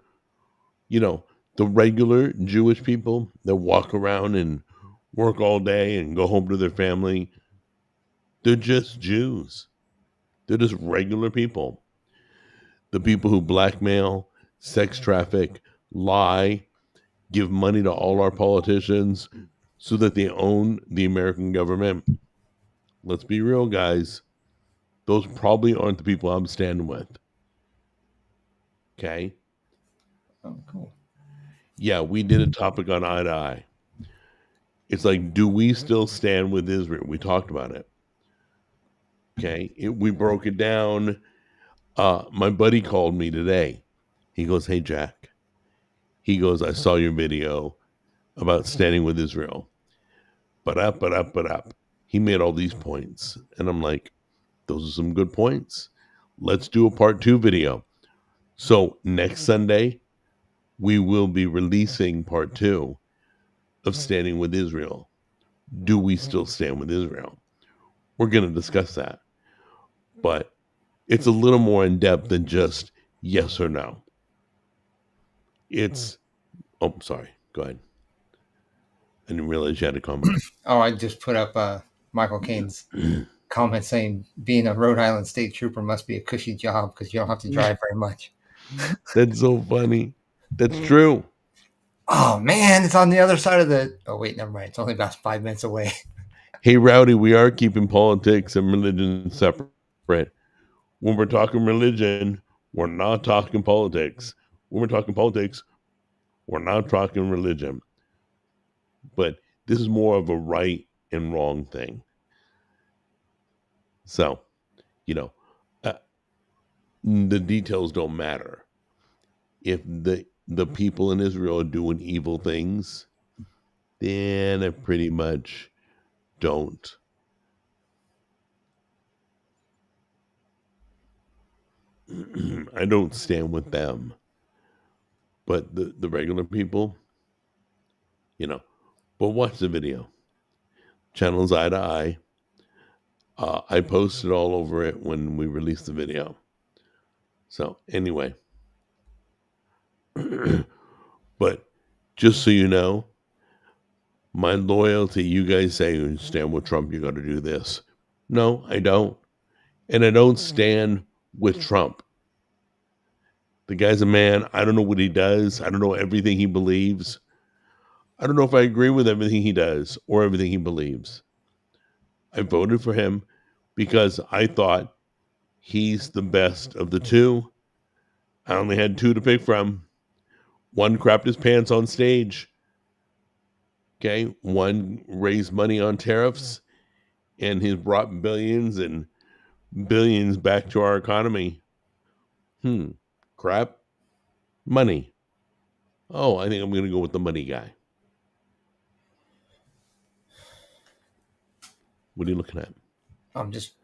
You know, the regular Jewish people that walk around and work all day and go home to their family, they're just Jews. They're just regular people. The people who blackmail, sex traffic, lie, give money to all our politicians so that they own the American government. Let's be real, guys. Those probably aren't the people I'm standing with. Okay? Oh, cool. Yeah, we did a topic on eye to eye. It's like, do we still stand with Israel? We talked about it. Okay? We broke it down. My buddy called me today. He goes, hey, Jack. He goes, I saw your video about standing with Israel. But up. He made all these points. And I'm like, those are some good points. Let's do a part 2 video. So next Sunday, we will be releasing part 2 of standing with Israel. Do we still stand with Israel? We're going to discuss that. But it's a little more in depth than just yes or no. It's, oh, sorry. Go ahead. I didn't realize you had a comment. Oh, I just put up Michael Caine's comment saying being a Rhode Island state trooper must be a cushy job because you don't have to drive very much. That's so funny. That's true. Oh, man, it's on the other side of the... Oh, wait, never mind. It's only about 5 minutes away. Hey, Rowdy, we are keeping politics and religion separate. When we're talking religion, we're not talking politics. When we're talking politics, we're not talking religion. But this is more of a right and wrong thing. So, you know, uh, the details don't matter. If the people in Israel are doing evil things, then I pretty much don't. I don't stand with them. But the regular people, you know, but watch the video. Channels Eye to Eye. I posted all over it when we released the video. So anyway, but just so you know, my loyalty, you guys say you stand with Trump, you got to do this. No, I don't. And I don't stand with Trump. The guy's a man. I don't know what he does. I don't know everything he believes. I don't know if I agree with everything he does or everything he believes. I voted for him because I thought he's the best of the two. I only had two to pick from. One crapped his pants on stage. Okay. One raised money on tariffs and has brought billions and billions back to our economy. Crap. Money. Oh, I think I'm going to go with the money guy. What are you looking at? I'm just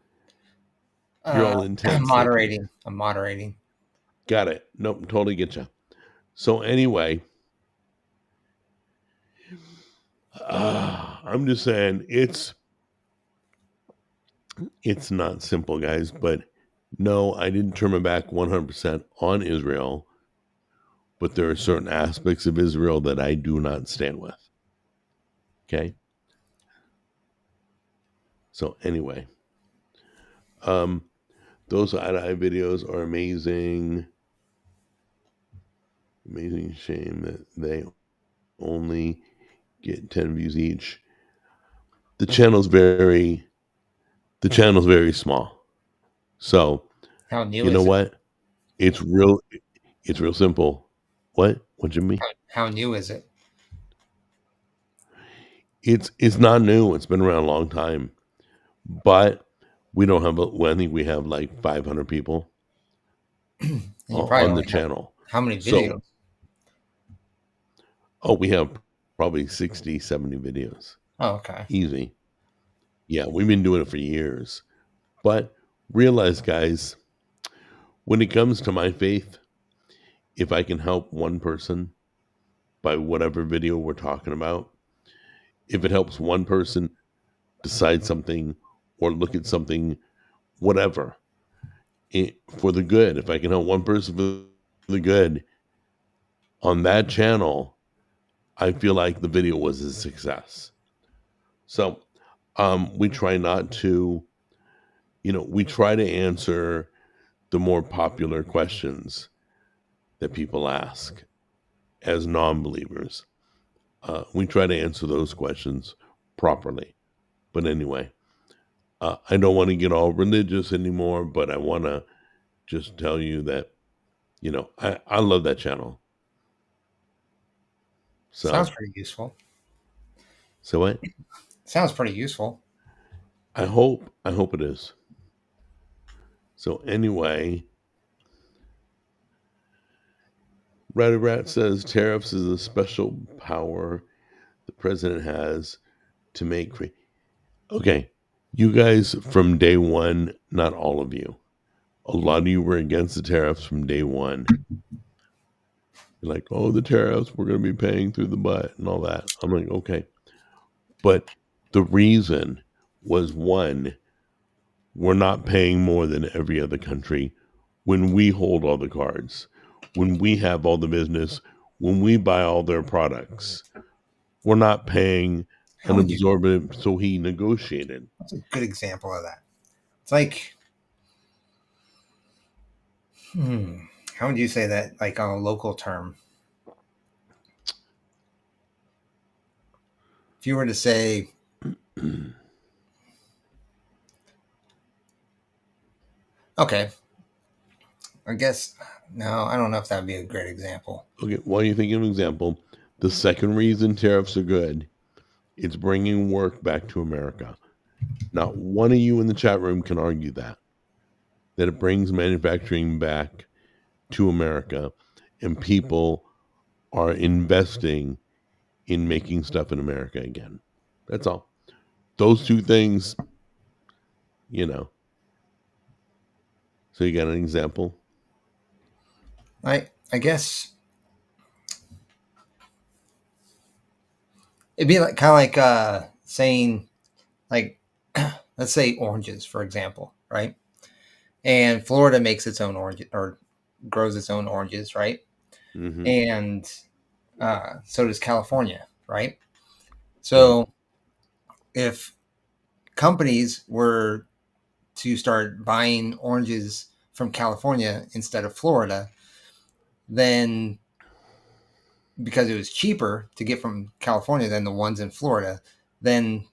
You're all intense. moderating. I'm moderating. Got it. Nope, totally get you. So anyway, I'm just saying it's not simple, guys. But no, I didn't turn my back 100% on Israel. But there are certain aspects of Israel that I do not stand with. Okay. So anyway, those Eye to Eye videos are amazing. Amazing shame that they only get 10 views each. The channel's very small. So How new you know is it? what? It's real simple. What you mean? How new is it? It's not new. It's been around a long time. But we don't have I think we have like 500 people And you probably on the only have channel. how many videos? So, we have probably 60, 70 videos. Oh, okay. Easy. Yeah, we've been doing it for years. But realize, guys, when it comes to my faith, if I can help one person by whatever video we're talking about, if it helps one person decide something or look at something, whatever, for the good, if I can help one person for the good on that channel, I feel like the video was a success. So we try not to, we try to answer the more popular questions that people ask as non-believers. We try to answer those questions properly. But anyway, I don't want to get all religious anymore, but I want to just tell you that, I love that channel. So, Sounds pretty useful. So what? Sounds pretty useful. I hope it is. So anyway, Ratty Rat says tariffs is a special power the president has to make. Okay, you guys from day one, not all of you. A lot of you were against the tariffs from day one. You're like, oh, the tariffs, we're going to be paying through the butt and all that. I'm like, okay. But the reason was, one, we're not paying more than every other country when we hold all the cards, when we have all the business, when we buy all their products. We're not paying an absorbent, so he negotiated. That's a good example of that. It's like, how would you say that, like on a local term? If you were to say, okay, I guess, no, I don't know if that would be a great example. Okay, while you think of an example, the second reason tariffs are good, it's bringing work back to America. Not one of you in the chat room can argue that it brings manufacturing back to America and people are investing in making stuff in America again. That's all. Those two things, you know. So you got an example? I guess it'd be like kind of like saying like let's say oranges, for example, right? And Florida makes its own orange or grows its own oranges, right? Mm-hmm. And so does California, right? Right. So if companies were to start buying oranges from California instead of Florida, then because it was cheaper to get from California than the ones in Florida, then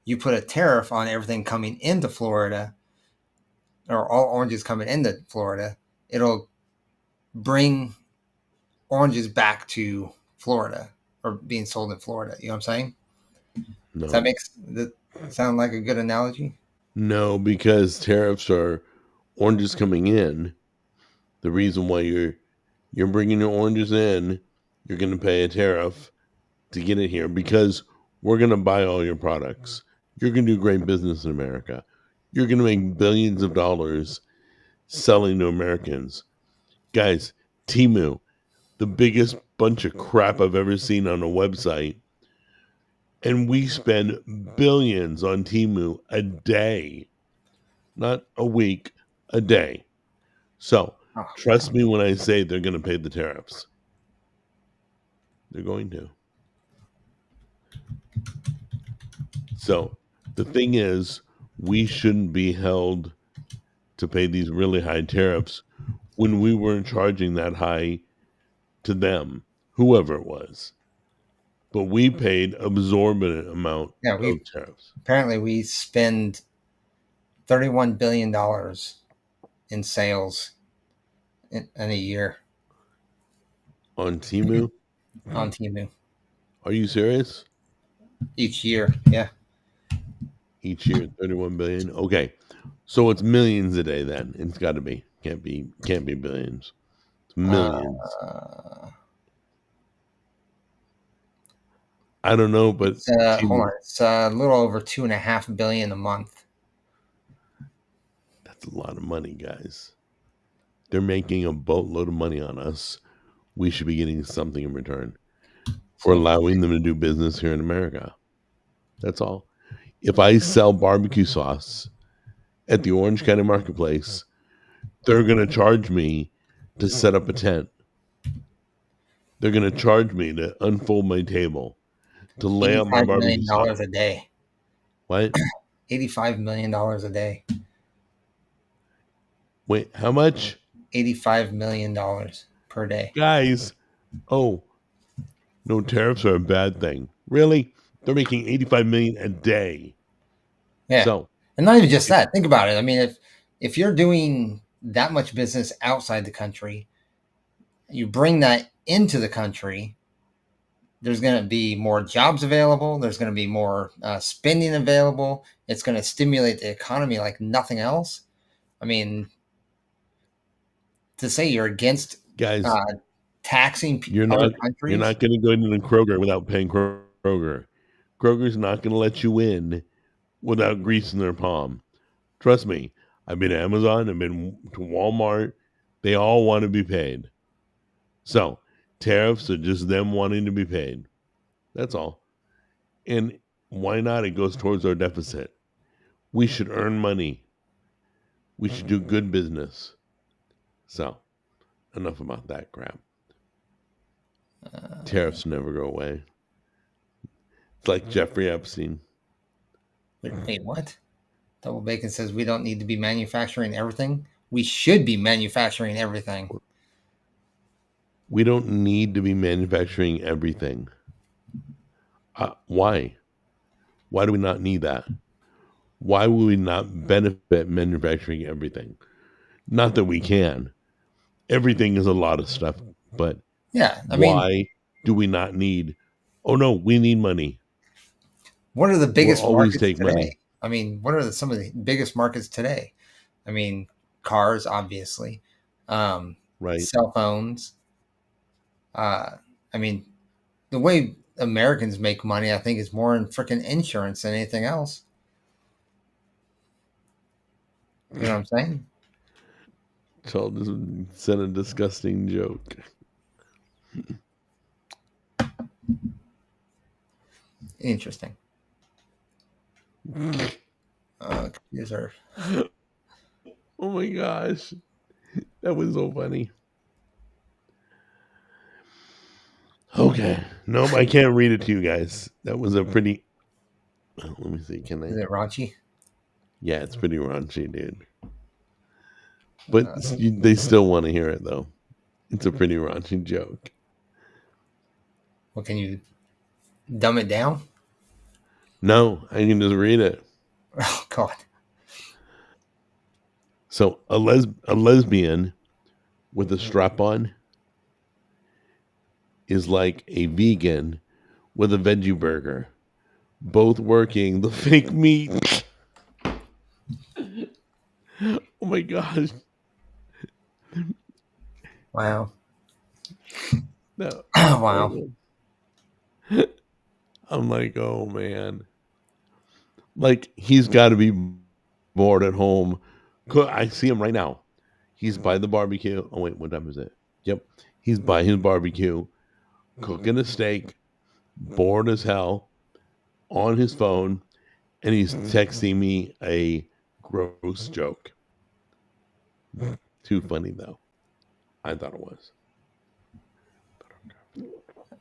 you put a tariff on everything coming into Florida or all oranges coming into Florida, it'll bring oranges back to Florida or being sold in Florida. You know what I'm saying? No. Does that sound like a good analogy? No, because tariffs are oranges coming in. The reason why you're bringing your oranges in, you're going to pay a tariff to get it here because we're going to buy all your products. You're going to do great business in America. You're going to make billions of dollars selling to Americans. Guys, Temu, the biggest bunch of crap I've ever seen on a website. And we spend billions on Temu a day, not a week, a day. So trust me when I say they're going to pay the tariffs. They're going to. So the thing is, we shouldn't be held to pay these really high tariffs when we weren't charging that high to them, whoever it was. But we paid absorbent amount of tariffs. Apparently, we spend $31 billion in sales in a year on Temu. On Temu. Are you serious? Each year, yeah. Each year, 31 billion. Okay, so it's millions a day. Then it's got to be. Can't be billions. It's millions. I don't know, but hold on. It's a little over $2.5 billion a month. That's a lot of money, guys. They're making a boatload of money on us. We should be getting something in return for allowing them to do business here in America. That's all. If I sell barbecue sauce at the Orange County Marketplace, they're going to charge me to set up a tent. They're going to charge me to unfold my table, to lay out my barbecue sauce. $85 million a day. What? $85 million a day. Wait, how much? $85 million per day. Guys, no, tariffs are a bad thing. Really? They're making $85 million a day. Yeah. So, and not even just that. Think about it. I mean, if you're doing that much business outside the country, you bring that into the country, there's going to be more jobs available. There's going to be more spending available. It's going to stimulate the economy like nothing else. I mean, to say you're against guys taxing other countries. You're not going to go into the Kroger without paying Kroger. Kroger's not going to let you in without greasing their palm. Trust me. I've been to Amazon. I've been to Walmart. They all want to be paid. So tariffs are just them wanting to be paid. That's all. And why not? It goes towards our deficit. We should earn money. We should do good business. So, enough about that crap. Tariffs never go away. It's like Jeffrey Epstein. Wait, what? Double Bacon says we don't need to be manufacturing everything. We should be manufacturing everything. We don't need to be manufacturing everything. Why? Why do we not need that? Why would we not benefit manufacturing everything? Not that we can. Everything is a lot of stuff, but yeah, why do we not need? Oh no, we need money. What are the biggest always markets take today? money. I mean, what are some of the biggest markets today? I mean, cars, obviously, Right. cell phones. I mean, the way Americans make money, I think, is more in freaking insurance than anything else. You know what I'm saying? Charles just said a disgusting joke. Interesting. Computers are. Oh my gosh. That was so funny. Okay. Nope, I can't read it to you guys. That was a pretty. Let me see. Can I? Is it raunchy? Yeah, it's pretty raunchy, dude. But they still want to hear it, though. It's a pretty raunchy joke. Well, can you dumb it down? No, I can just read it. Oh God. So a lesbian with a strap on is like a vegan with a veggie burger, both working the fake meat. Oh my gosh. Wow. No. Wow. I'm like, oh man. Like he's got to be bored at home. I see him right now. He's by the barbecue. Oh wait, what time is it? Yep. He's by his barbecue, cooking a steak, bored as hell, on his phone, and he's texting me a gross joke. Too funny though. I thought it was.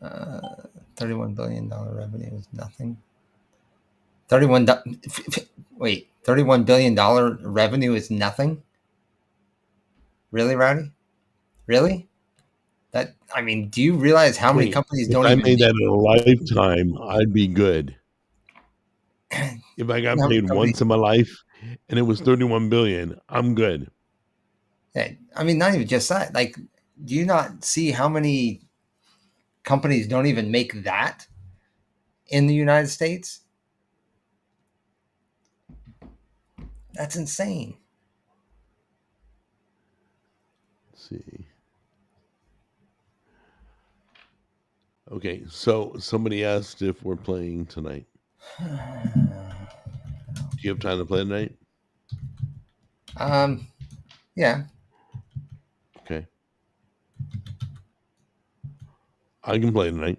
$31 billion revenue is nothing. $31 billion revenue is nothing? Really, Rowdy? Really? That, I mean, do you realize how many companies if don't I even made that in a lifetime, I'd be good. If I got paid once in my life and it was 31 billion, I'm good. Yeah, I mean, not even just that. Like, do you not see how many companies don't even make that in the United States? That's insane. Let's see. Okay, so somebody asked if we're playing tonight. Do you have time to play tonight? Yeah. Okay. I can play tonight.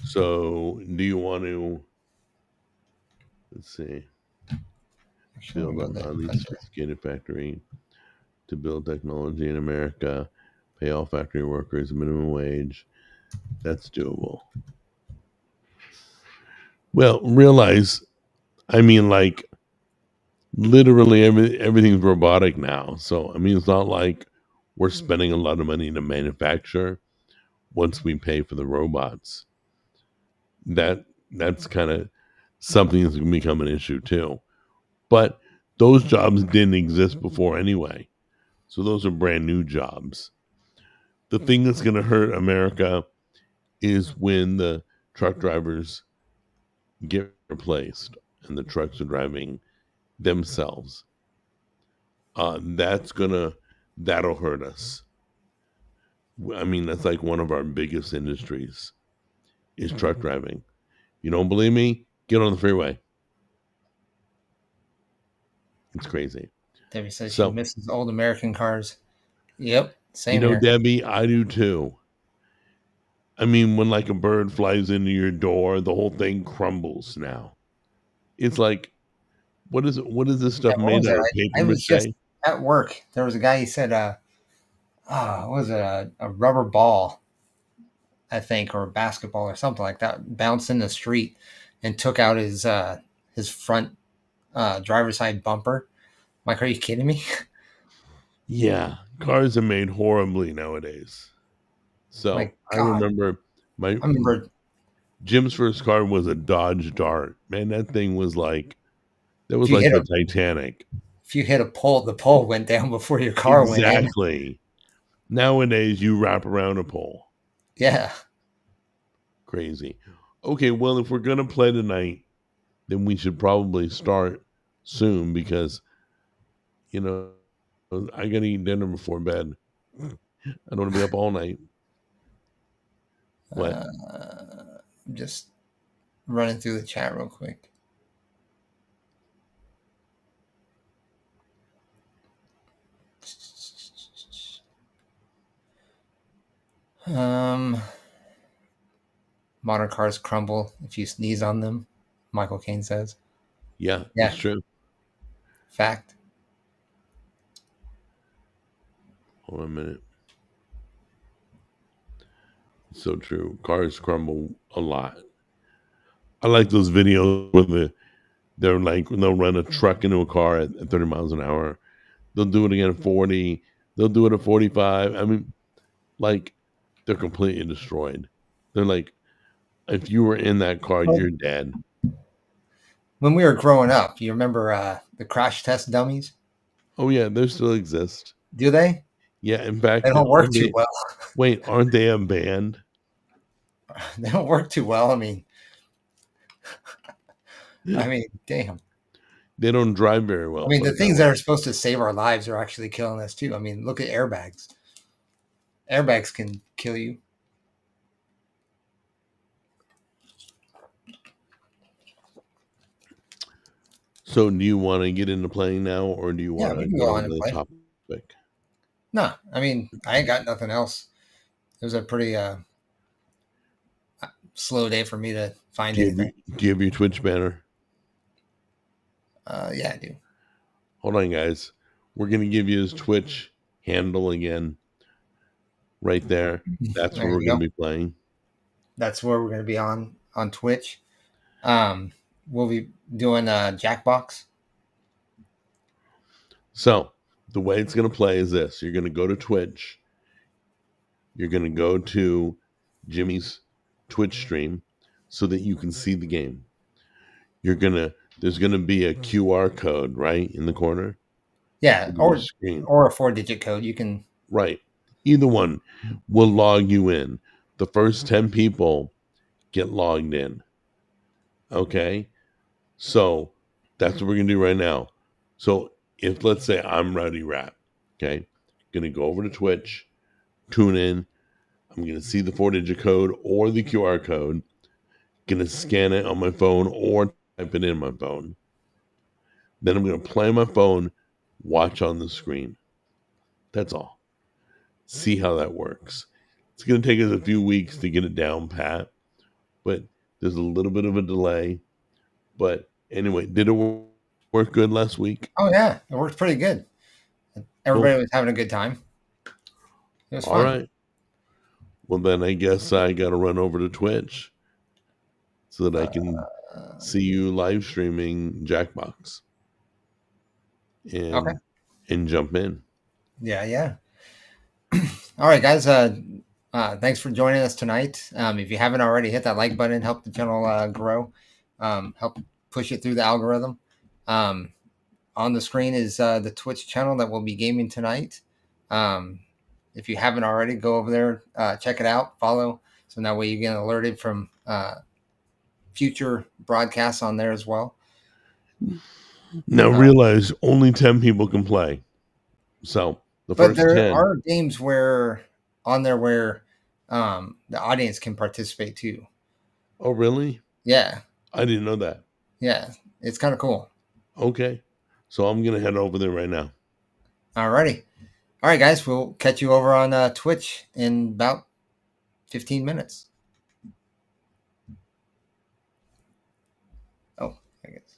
So, do you want to? Let's see. Build a highly sophisticated factory to build technology in America, pay all factory workers a minimum wage. That's doable. Well, realize, I mean, like, literally everything's robotic now. So, I mean, it's not like we're spending a lot of money to manufacture once we pay for the robots. That's kind of something that's going to become an issue too. But those jobs didn't exist before anyway. So those are brand new jobs. The thing that's going to hurt America is when the truck drivers get replaced and the trucks are driving themselves. That'll hurt us. I mean, that's like one of our biggest industries is truck driving. You don't believe me? Get on the freeway. It's crazy. Debbie says she misses old American cars. Yep, same here. Debbie, I do too. I mean, when like a bird flies into your door, the whole thing crumbles now. It's like, what is this stuff made out of? Paper I was just at work. There was a guy, he said, what was it, a rubber ball, I think, or a basketball or something like that, bounced in the street and took out his front driver's side bumper. I'm like, are you kidding me? Yeah, cars are made horribly nowadays. So I remember Jim's first car was a Dodge Dart. Man, that thing was like, that was like the Titanic. If you hit a pole, the pole went down before your car went in. Exactly. Nowadays, you wrap around a pole. Yeah. Crazy. Okay, well, if we're gonna play tonight, then we should probably start soon because you know I gotta eat dinner before bed. I don't want to be up all night. What? I'm just running through the chat real quick. Modern cars crumble if you sneeze on them. Michael Caine says. Yeah, Yeah. that's true. Fact. Hold on a minute. So true. Cars crumble a lot. I like those videos where they'll run a truck into a car at 30 miles an hour. They'll do it again at 40. They'll do it at 45. I mean, like they're completely destroyed. They're like, if you were in that car, Well, you're dead. when we were growing up, you remember the crash test dummies? Oh yeah, they still exist. Do they? Yeah, in fact, They don't work too well. Wait, aren't they a band? They don't work too well. I mean, damn. They don't drive very well. I mean, put the it things that that way. are supposed to save our lives are actually killing us too. I mean, look at airbags. Airbags can kill you. So, do you want to get into playing now, or do you Yeah, want we to can go go on on and to the play. topic? No, I mean, I ain't got nothing else. It was a pretty slow day for me to find anything. Do you have your Twitch banner? Yeah, I do. Hold on, guys. We're gonna give you his Twitch handle again. Right there. That's There where we're you gonna go. be playing. That's where we're going to be on Twitch. We'll be doing Jackbox. So the way it's gonna play is this: you're gonna go to Twitch. You're gonna go to Jimmy's Twitch stream so that you can see the game. There's gonna be a QR code right in the corner. Yeah, of your screen. or a 4-digit code. You can. Right. Either one will log you in. The first 10 people get logged in. Okay. So that's what we're going to do right now. So if, let's say, I'm Rowdy Rap, okay, going to go over to Twitch, tune in. I'm going to see the 4-digit code or the QR code, going to scan it on my phone or type it in my phone. Then I'm going to play my phone, watch on the screen. That's all. See how that works. It's going to take us a few weeks to get it down pat, but there's a little bit of a delay. But anyway, did it work good last week? Oh yeah, it worked pretty good. Everybody was having a good time. It was fun. All right. Well, then I guess I got to run over to Twitch so that I can see you live streaming Jackbox and jump in. Yeah. All right, guys. Thanks for joining us tonight. If you haven't already, hit that like button. Help the channel grow. Help push it through the algorithm. On the screen is the Twitch channel that we'll be gaming tonight. If you haven't already, go over there, check it out, follow. So that way you get alerted from future broadcasts on there as well. Now realize only 10 people can play. So but there are games where the audience can participate too. Oh, really? Yeah. I didn't know that. Yeah. It's kind of cool. Okay. So I'm going to head over there right now. Alrighty. All right, guys. We'll catch you over on Twitch in about 15 minutes. Oh, I guess.